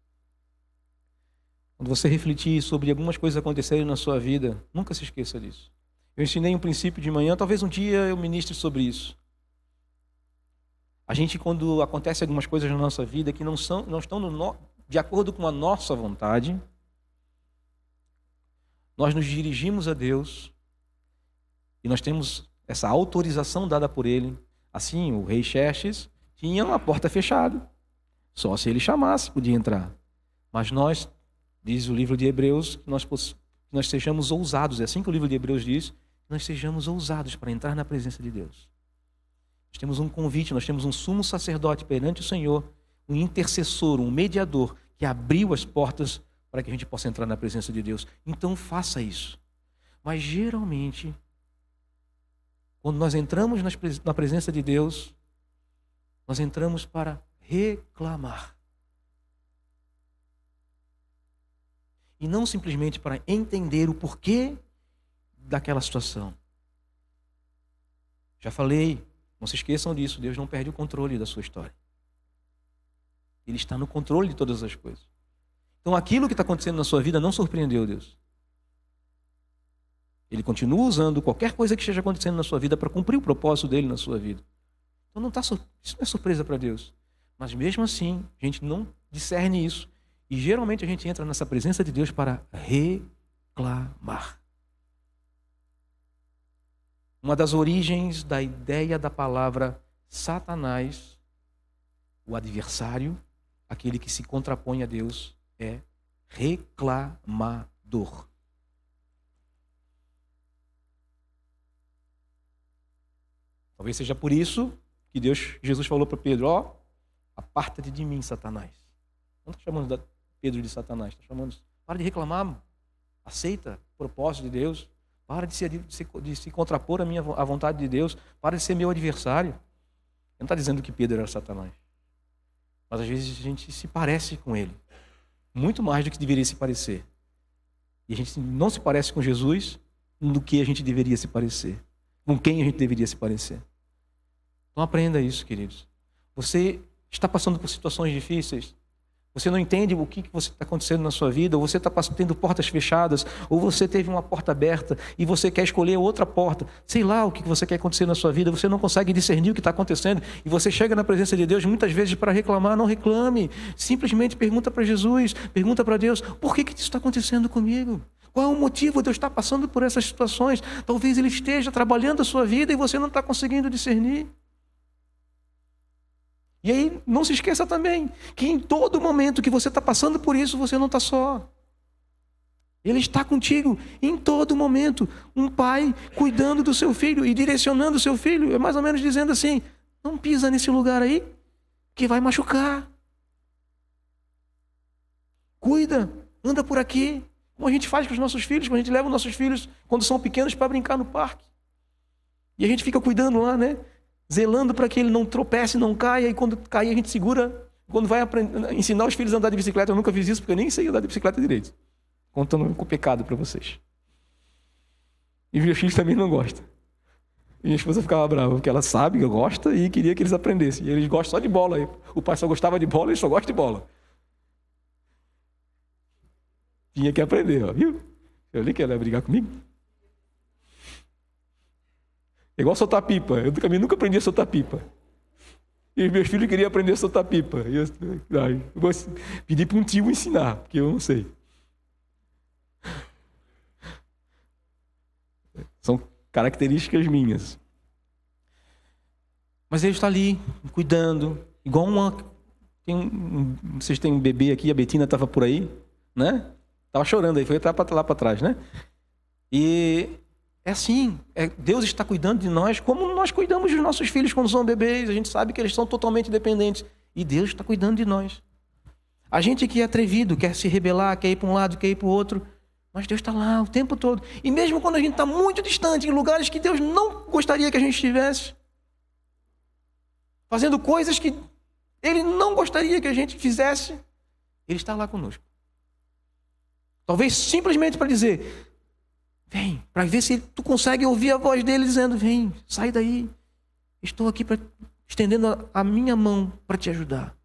Quando você refletir sobre algumas coisas acontecerem na sua vida, nunca se esqueça disso. Eu ensinei um princípio de manhã, talvez um dia eu ministre sobre isso. A gente, quando acontece algumas coisas na nossa vida que não estão de acordo com a nossa vontade, nós nos dirigimos a Deus e nós temos essa autorização dada por Ele. Assim, o rei Xerxes tinha uma porta fechada. Só se ele chamasse podia entrar. Mas nós, diz o livro de Hebreus, que nós sejamos ousados. É assim que o livro de Hebreus diz, que nós sejamos ousados para entrar na presença de Deus. Nós temos um convite, nós temos um sumo sacerdote perante o Senhor, um intercessor, um mediador, que abriu as portas para que a gente possa entrar na presença de Deus. Então faça isso. Mas geralmente, quando nós entramos na presença de Deus, nós entramos para reclamar. E não simplesmente para entender o porquê daquela situação. Já falei, não se esqueçam disso, Deus não perde o controle da sua história. Ele está no controle de todas as coisas. Então aquilo que está acontecendo na sua vida não surpreendeu Deus. Ele continua usando qualquer coisa que esteja acontecendo na sua vida para cumprir o propósito dele na sua vida. Então isso não é surpresa para Deus. Mas mesmo assim, a gente não discerne isso. E geralmente a gente entra nessa presença de Deus para reclamar. Uma das origens da ideia da palavra Satanás, o adversário, aquele que se contrapõe a Deus, é reclamador. Talvez seja por isso que Jesus falou para Pedro, aparta-te de mim, Satanás. Não está chamando Pedro de Satanás, está chamando, para de reclamar, aceita o propósito de Deus, para de se contrapor à vontade de Deus, para de ser meu adversário. Ele não está dizendo que Pedro era Satanás. Mas às vezes a gente se parece com ele, muito mais do que deveria se parecer. E a gente não se parece com Jesus do que a gente deveria se parecer, com quem a gente deveria se parecer. Então aprenda isso, queridos. Você está passando por situações difíceis, você não entende o que está acontecendo na sua vida, ou você está tendo portas fechadas, ou você teve uma porta aberta e você quer escolher outra porta, sei lá o que você quer acontecer na sua vida, você não consegue discernir o que está acontecendo, e você chega na presença de Deus muitas vezes para reclamar. Não reclame, simplesmente pergunta para Jesus, pergunta para Deus, por que isso está acontecendo comigo? Qual é o motivo de eu estar passando por essas situações? Talvez Ele esteja trabalhando a sua vida e você não está conseguindo discernir. E aí, não se esqueça também que em todo momento que você está passando por isso, você não está só. Ele está contigo em todo momento. Um pai cuidando do seu filho e direcionando o seu filho. É mais ou menos dizendo assim, não pisa nesse lugar aí, que vai machucar. Cuida, anda por aqui. Como a gente faz com os nossos filhos, quando a gente leva os nossos filhos, quando são pequenos, para brincar no parque. E a gente fica cuidando lá, né? Zelando para que ele não tropece, não caia, e quando cair a gente segura. Quando vai ensinar os filhos a andar de bicicleta, eu nunca fiz isso, porque eu nem sei andar de bicicleta direito. Contando com o pecado para vocês. E meus filhos também não gostam. E minha esposa ficava brava, porque ela sabe que eu gosto e queria que eles aprendessem. E eles gostam só de bola. O pai só gostava de bola, eles só gostam de bola. Tinha que aprender, viu? Eu li que ela ia brigar comigo. É igual soltar pipa. Eu também nunca aprendi a soltar pipa. E os meus filhos queriam aprender a soltar pipa. Eu vou pedir para um tio ensinar, porque eu não sei. São características minhas. Mas ele está ali, cuidando, igual Vocês têm um bebê aqui, a Betina estava por aí, né? Estava chorando aí, foi lá para trás, né? E é assim, Deus está cuidando de nós como nós cuidamos dos nossos filhos quando são bebês. A gente sabe que eles são totalmente dependentes. E Deus está cuidando de nós. A gente que é atrevido, quer se rebelar, quer ir para um lado, quer ir para o outro. Mas Deus está lá o tempo todo. E mesmo quando a gente está muito distante, em lugares que Deus não gostaria que a gente estivesse, fazendo coisas que Ele não gostaria que a gente fizesse, Ele está lá conosco. Talvez simplesmente para dizer, vem, para ver se tu consegue ouvir a voz dele dizendo, vem, sai daí. Estou aqui estendendo a minha mão para te ajudar.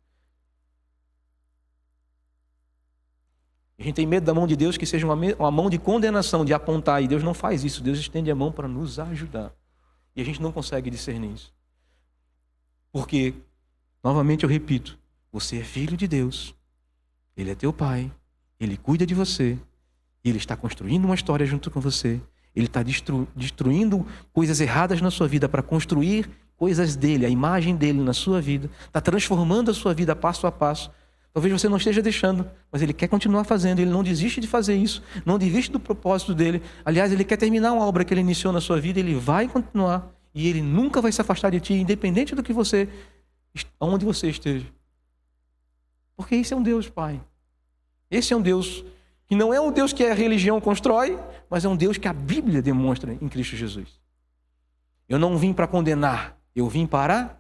A gente tem medo da mão de Deus que seja uma mão de condenação, de apontar. E Deus não faz isso. Deus estende a mão para nos ajudar. E a gente não consegue discernir isso. Porque, novamente eu repito, você é filho de Deus. Ele é teu pai. Ele cuida de você. Ele está construindo uma história junto com você. Ele está destruindo coisas erradas na sua vida para construir coisas dele, a imagem dele na sua vida. Está transformando a sua vida passo a passo. Talvez você não esteja deixando, mas Ele quer continuar fazendo. Ele não desiste de fazer isso, não desiste do propósito dele. Aliás, Ele quer terminar uma obra que Ele iniciou na sua vida. Ele vai continuar e Ele nunca vai se afastar de ti, independente do que onde você esteja. Porque esse é um Deus, Pai. Esse é um Deus que não é um Deus que a religião constrói, mas é um Deus que a Bíblia demonstra em Cristo Jesus. Eu não vim para condenar, eu vim para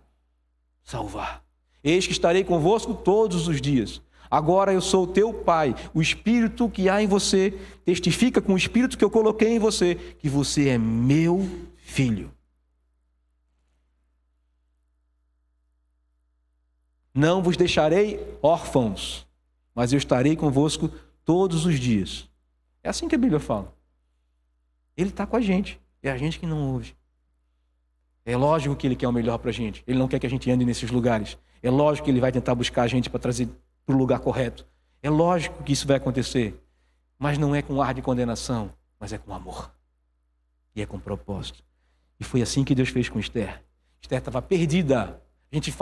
salvar. Eis que estarei convosco todos os dias. Agora eu sou teu pai. O Espírito que há em você testifica com o Espírito que eu coloquei em você que você é meu filho. Não vos deixarei órfãos, mas eu estarei convosco todos os dias. É assim que a Bíblia fala. Ele está com a gente. É a gente que não ouve. É lógico que Ele quer o melhor para a gente. Ele não quer que a gente ande nesses lugares. É lógico que Ele vai tentar buscar a gente para trazer para o lugar correto. É lógico que isso vai acontecer. Mas não é com ar de condenação, mas é com amor. E é com propósito. E foi assim que Deus fez com Esther. Esther estava perdida. A gente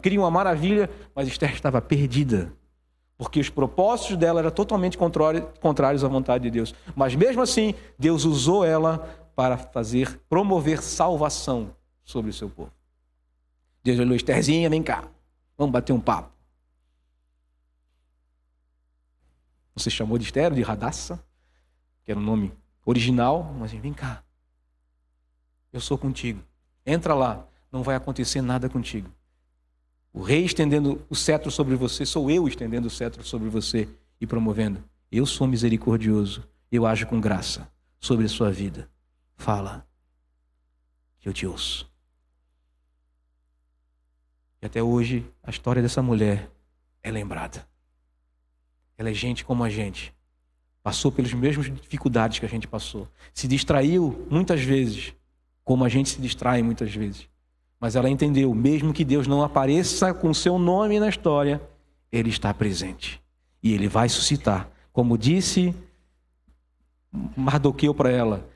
cria uma maravilha, mas Esther estava perdida. Porque os propósitos dela eram totalmente contrários à vontade de Deus. Mas mesmo assim, Deus usou ela para promover salvação sobre o seu povo. Deus olhou, Estherzinha, vem cá, vamos bater um papo. Você chamou de Esther, de Radassa, que era o nome original, mas vem cá. Eu sou contigo. Entra lá, não vai acontecer nada contigo. O rei estendendo o cetro sobre você, sou eu estendendo o cetro sobre você e promovendo. Eu sou misericordioso, eu ajo com graça sobre a sua vida. Fala, que eu te ouço. E até hoje, a história dessa mulher é lembrada. Ela é gente como a gente. Passou pelas mesmas dificuldades que a gente passou. Se distraiu muitas vezes, como a gente se distrai muitas vezes. Mas ela entendeu, mesmo que Deus não apareça com seu nome na história, Ele está presente. E Ele vai suscitar. Como disse Mardoqueu para ela,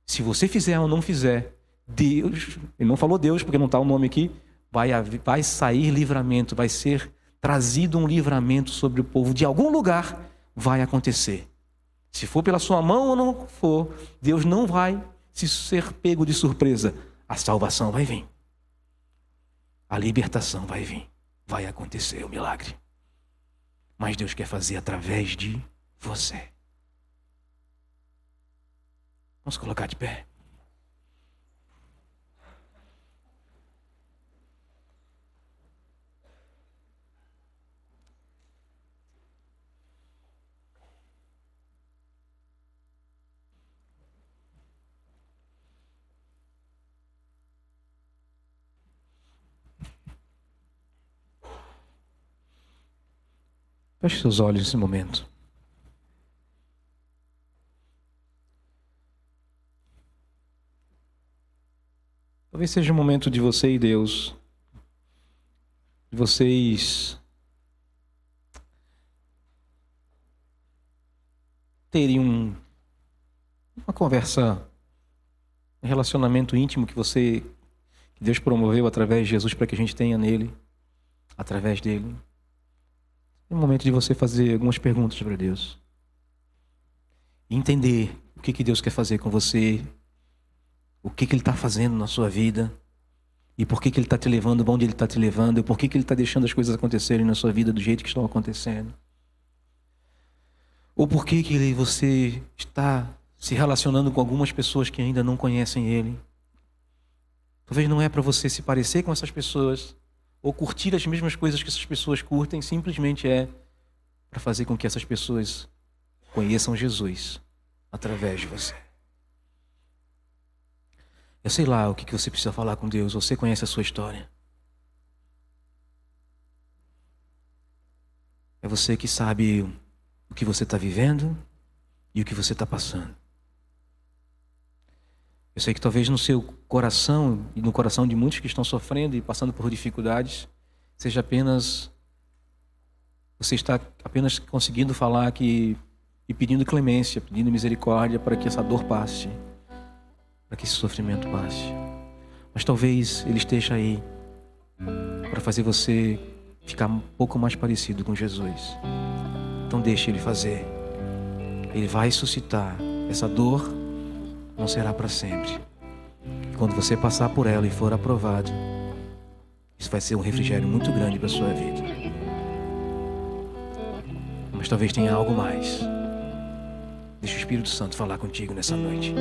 se você fizer ou não fizer, Deus, ele não falou Deus porque não está o nome aqui, vai sair livramento, vai ser trazido um livramento sobre o povo. De algum lugar vai acontecer. Se for pela sua mão ou não for, Deus não vai se ser pego de surpresa. A salvação vai vir. A libertação vai vir. Vai acontecer o milagre. Mas Deus quer fazer através de você. Vamos colocar de pé. Feche seus olhos nesse momento. Talvez seja o momento de você e Deus, de vocês terem uma conversa, um relacionamento íntimo que Deus promoveu através de Jesus para que a gente tenha nele, através dele. É o momento de você fazer algumas perguntas para Deus. E entender o que Deus quer fazer com você, o que Ele está fazendo na sua vida, e por que Ele está te levando para onde Ele está te levando, e por que Ele está deixando as coisas acontecerem na sua vida do jeito que estão acontecendo. Ou por que você está se relacionando com algumas pessoas que ainda não conhecem Ele. Talvez não é para você se parecer com essas pessoas, ou curtir as mesmas coisas que essas pessoas curtem, simplesmente é para fazer com que essas pessoas conheçam Jesus através de você. Eu sei lá o que você precisa falar com Deus, você conhece a sua história. É você que sabe o que você está vivendo e o que você está passando. Eu sei que talvez no seu coração e no coração de muitos que estão sofrendo e passando por dificuldades, seja apenas... Você está apenas conseguindo falar e pedindo clemência, pedindo misericórdia para que essa dor passe, para que esse sofrimento passe. Mas talvez Ele esteja aí para fazer você ficar um pouco mais parecido com Jesus. Então deixe Ele fazer. Ele vai suscitar. Essa dor não será para sempre. E quando você passar por ela e for aprovado, isso vai ser um refrigério muito grande para a sua vida. Mas talvez tenha algo mais. Deixa o Espírito Santo falar contigo nessa noite.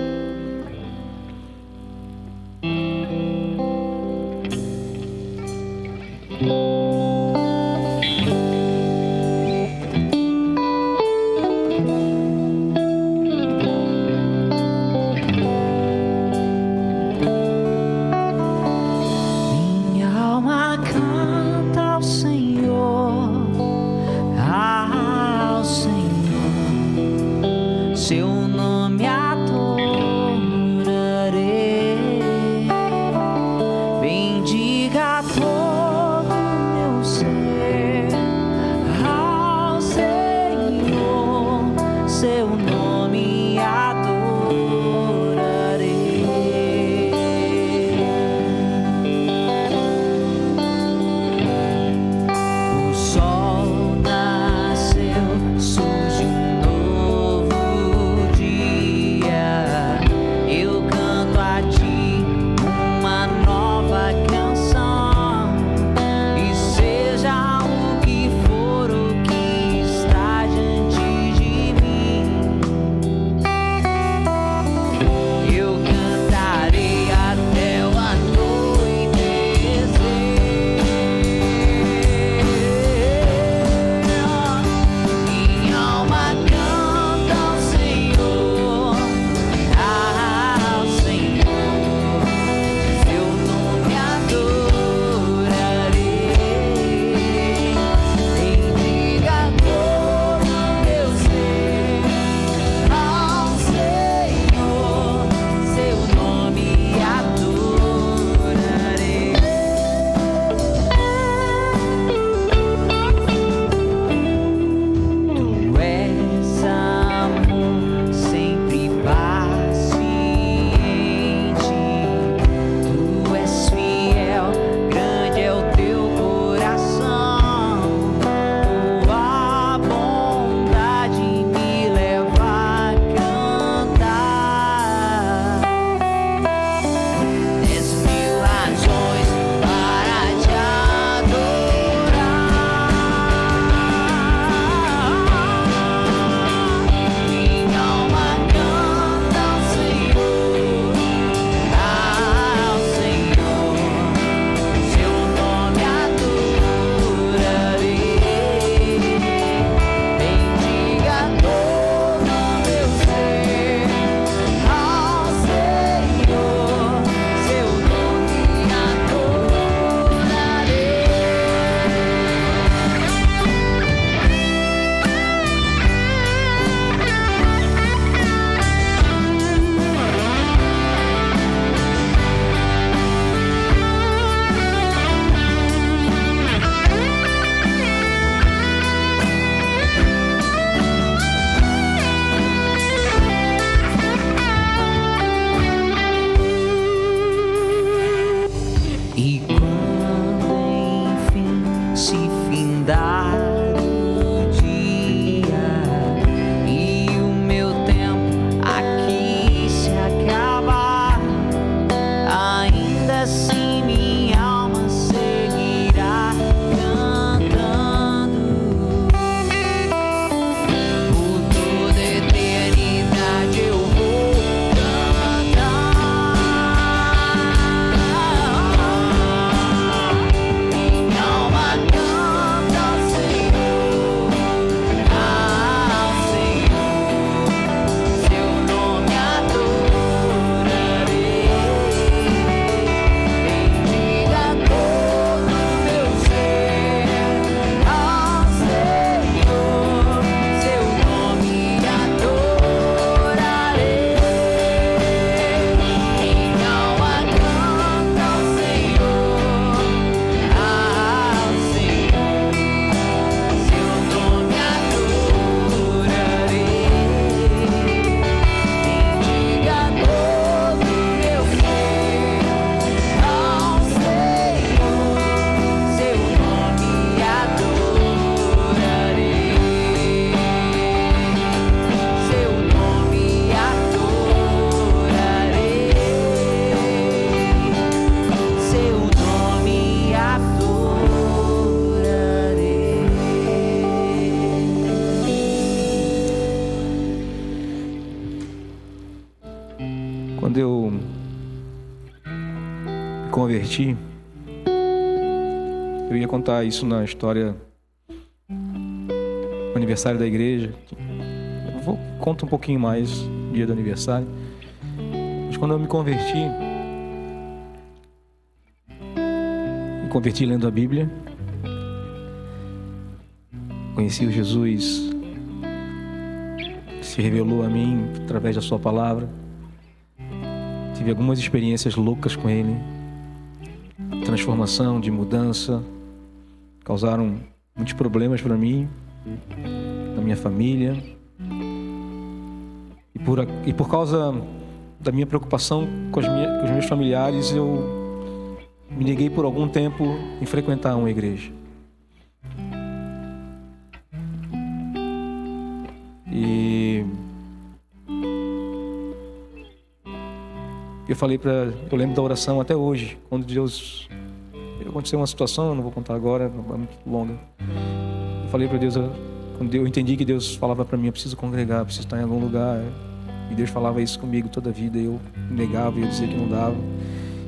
E quando enfim se findar converti, eu ia contar isso na história do aniversário da igreja. Eu conto um pouquinho mais no dia do aniversário. Mas quando eu me converti lendo a Bíblia, conheci o Jesus que se revelou a mim através da sua palavra. Tive algumas experiências loucas com ele, de transformação, de mudança, causaram muitos problemas para mim, na minha família. E por causa da minha preocupação com os meus familiares, eu me neguei por algum tempo em frequentar uma igreja. E eu lembro da oração até hoje, quando aconteceu uma situação, eu não vou contar agora, é muito longa. Eu falei para Deus, quando eu entendi que Deus falava para mim, eu preciso congregar, preciso estar em algum lugar. E Deus falava isso comigo toda a vida, eu negava, eu dizia que não dava.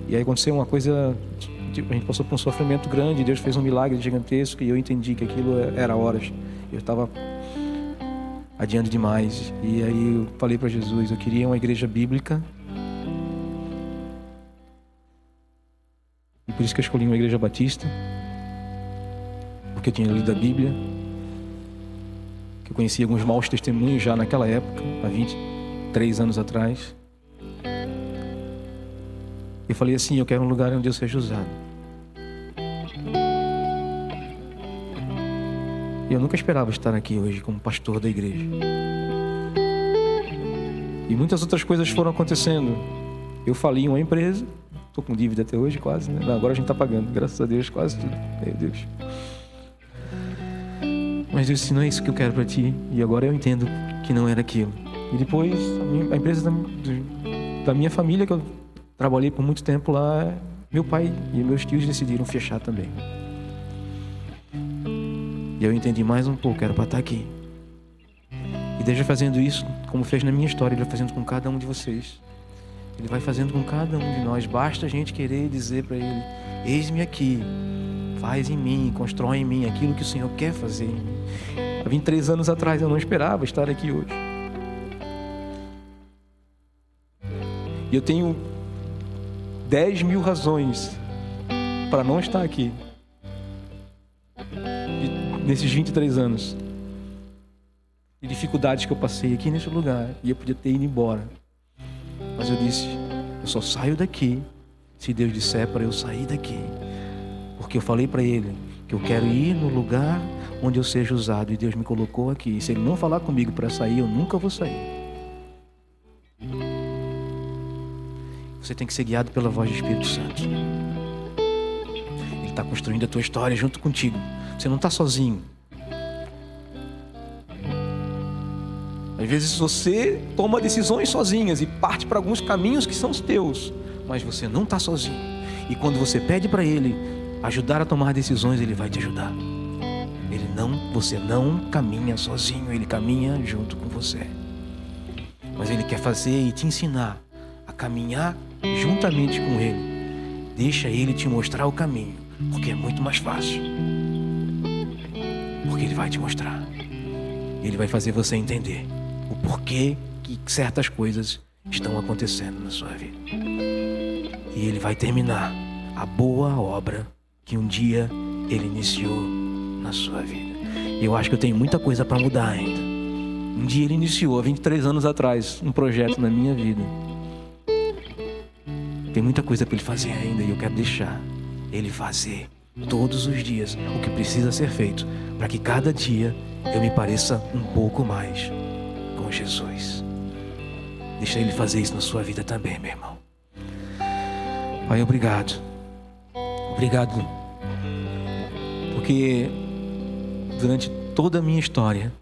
E aí aconteceu uma coisa, a gente passou por um sofrimento grande, Deus fez um milagre gigantesco e eu entendi que aquilo era horas. Eu estava adiante demais. E aí eu falei para Jesus, eu queria uma igreja bíblica. E por isso que eu escolhi uma igreja batista, porque eu tinha lido a Bíblia, que eu conhecia alguns maus testemunhos já naquela época, há 23 anos atrás. Eu falei assim, eu quero um lugar onde eu seja usado. E eu nunca esperava estar aqui hoje como pastor da igreja. E muitas outras coisas foram acontecendo. Eu falei em uma empresa, estou com dívida até hoje quase, né? Agora a gente está pagando, graças a Deus, quase tudo. Meu Deus. Mas Deus disse, não é isso que eu quero para ti. E agora eu entendo que não era aquilo. E depois, a empresa da minha família, que eu trabalhei por muito tempo lá, meu pai e meus tios decidiram fechar também. E eu entendi mais um pouco, era para estar aqui. E Deus vai fazendo isso, como fez na minha história, Ele vai fazendo com cada um de vocês. Ele vai fazendo com cada um de nós. Basta a gente querer dizer para Ele, eis-me aqui, faz em mim, constrói em mim aquilo que o Senhor quer fazer em mim. Há 23 anos atrás eu não esperava estar aqui hoje. E eu tenho 10 mil razões para não estar aqui nesses 23 anos de dificuldades que eu passei aqui nesse lugar, e eu podia ter ido embora, mas eu disse, eu só saio daqui se Deus disser para eu sair daqui, porque eu falei para Ele que eu quero ir no lugar onde eu seja usado, e Deus me colocou aqui, e se Ele não falar comigo para sair, eu nunca vou sair. Você tem que ser guiado pela voz do Espírito Santo. Ele está construindo a tua história junto contigo. Você não está sozinho. Às vezes você toma decisões sozinhas e parte para alguns caminhos que são os teus, mas você não está sozinho. E quando você pede para Ele ajudar a tomar decisões, Ele vai te ajudar. Você não caminha sozinho, Ele caminha junto com você. Mas Ele quer fazer e te ensinar a caminhar juntamente com Ele. Deixa Ele te mostrar o caminho, porque é muito mais fácil. Porque Ele vai te mostrar. Ele vai fazer você entender o porquê que certas coisas estão acontecendo na sua vida. E Ele vai terminar a boa obra que um dia Ele iniciou na sua vida. Eu acho que eu tenho muita coisa para mudar ainda. Um dia Ele iniciou, há 23 anos atrás, um projeto na minha vida. Tem muita coisa para Ele fazer ainda, e eu quero deixar Ele fazer todos os dias o que precisa ser feito, para que cada dia eu me pareça um pouco mais com Jesus. Deixa Ele fazer isso na sua vida também, meu irmão. Pai, obrigado. Obrigado, porque durante toda a minha história,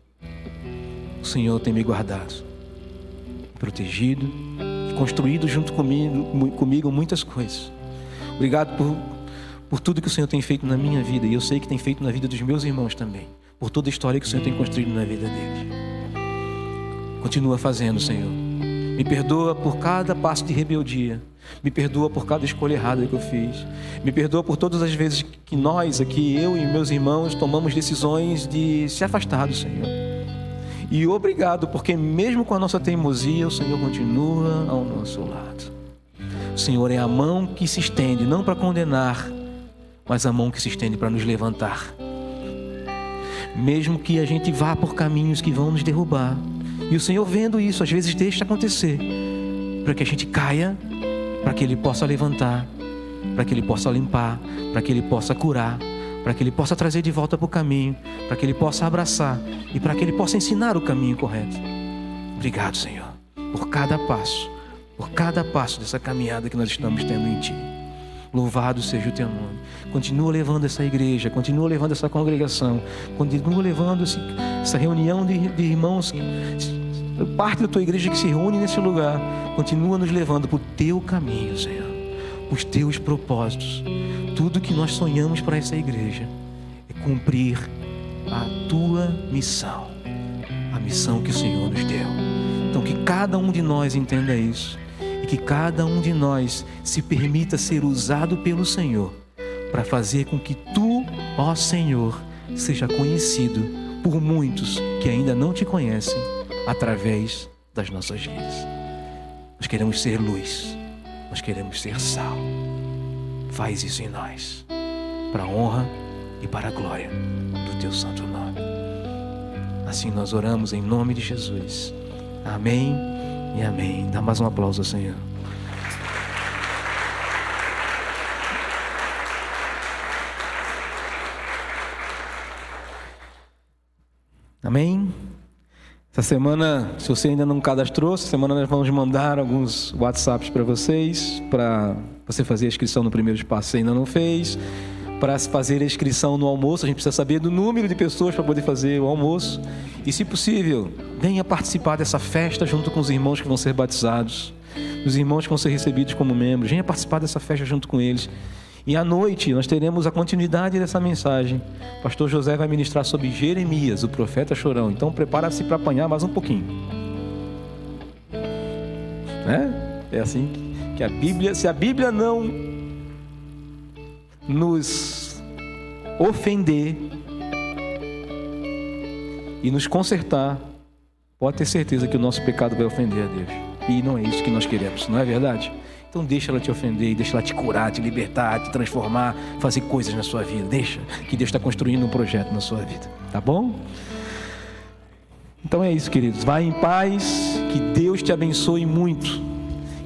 o Senhor tem me guardado, protegido, construído junto comigo muitas coisas. Obrigado por tudo que o Senhor tem feito na minha vida, e eu sei que tem feito na vida dos meus irmãos também, por toda a história que o Senhor tem construído na vida deles. Continua fazendo, Senhor. Me perdoa por cada passo de rebeldia. Me perdoa por cada escolha errada que eu fiz. Me perdoa por todas as vezes que nós aqui, eu e meus irmãos, tomamos decisões de se afastar do Senhor. E obrigado, porque mesmo com a nossa teimosia, o Senhor continua ao nosso lado. O Senhor é a mão que se estende, não para condenar, mas a mão que se estende para nos levantar. Mesmo que a gente vá por caminhos que vão nos derrubar, e o Senhor, vendo isso, às vezes deixa acontecer, para que a gente caia, para que Ele possa levantar, para que Ele possa limpar, para que Ele possa curar, para que Ele possa trazer de volta para o caminho, para que Ele possa abraçar e para que Ele possa ensinar o caminho correto. Obrigado, Senhor, por cada passo dessa caminhada que nós estamos tendo em Ti. Louvado seja o Teu nome. Continua levando essa igreja, continua levando essa congregação, continua levando essa reunião de irmãos, parte da Tua igreja que se reúne nesse lugar. Continua nos levando para o Teu caminho, Senhor, os Teus propósitos. Tudo que nós sonhamos para essa igreja é cumprir a Tua missão, a missão que o Senhor nos deu. Então que cada um de nós entenda isso e que cada um de nós se permita ser usado pelo Senhor para fazer com que Tu, ó Senhor, seja conhecido por muitos que ainda não Te conhecem através das nossas vidas. Nós queremos ser luz, nós queremos ser sal. Faz isso em nós, para a honra e para a glória do Teu santo nome. Assim nós oramos em nome de Jesus. Amém e amém. Dá mais um aplauso ao Senhor. Amém. Essa semana, se você ainda não cadastrou, essa semana nós vamos mandar alguns WhatsApps para vocês, para você fazer a inscrição no primeiro espaço se ainda não fez. Para fazer a inscrição no almoço, a gente precisa saber do número de pessoas para poder fazer o almoço. E, se possível, venha participar dessa festa junto com os irmãos que vão ser batizados, os irmãos que vão ser recebidos como membros. Venha participar dessa festa junto com eles. E à noite nós teremos a continuidade dessa mensagem. O pastor José vai ministrar sobre Jeremias, o profeta chorão. Então prepara-se para apanhar mais um pouquinho. É assim que a Bíblia, se a Bíblia não nos ofender e nos consertar, pode ter certeza que o nosso pecado vai ofender a Deus. E não é isso que nós queremos, não é verdade? Então deixa ela te ofender, deixa ela te curar, te libertar, te transformar, fazer coisas na sua vida. Deixa que Deus está construindo um projeto na sua vida, tá bom? Então é isso, queridos. Vai em paz, que Deus te abençoe muito,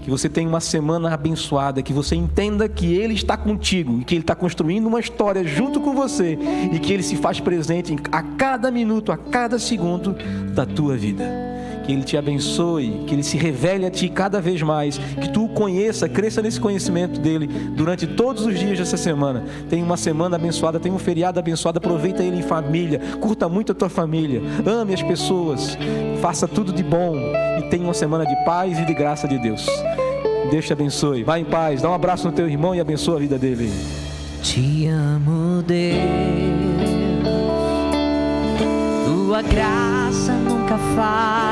que você tenha uma semana abençoada, que você entenda que Ele está contigo e que Ele está construindo uma história junto com você e que Ele se faz presente a cada minuto, a cada segundo da tua vida. Que Ele te abençoe, que Ele se revele a ti cada vez mais, que tu o conheça, cresça nesse conhecimento dEle durante todos os dias dessa semana. Tenha uma semana abençoada, tenha um feriado abençoado, aproveita ele em família, curta muito a tua família, ame as pessoas, faça tudo de bom e tenha uma semana de paz e de graça de Deus. Deus te abençoe, vai em paz, dá um abraço no teu irmão e abençoa a vida dele. Te amo, Deus, tua graça nunca falha.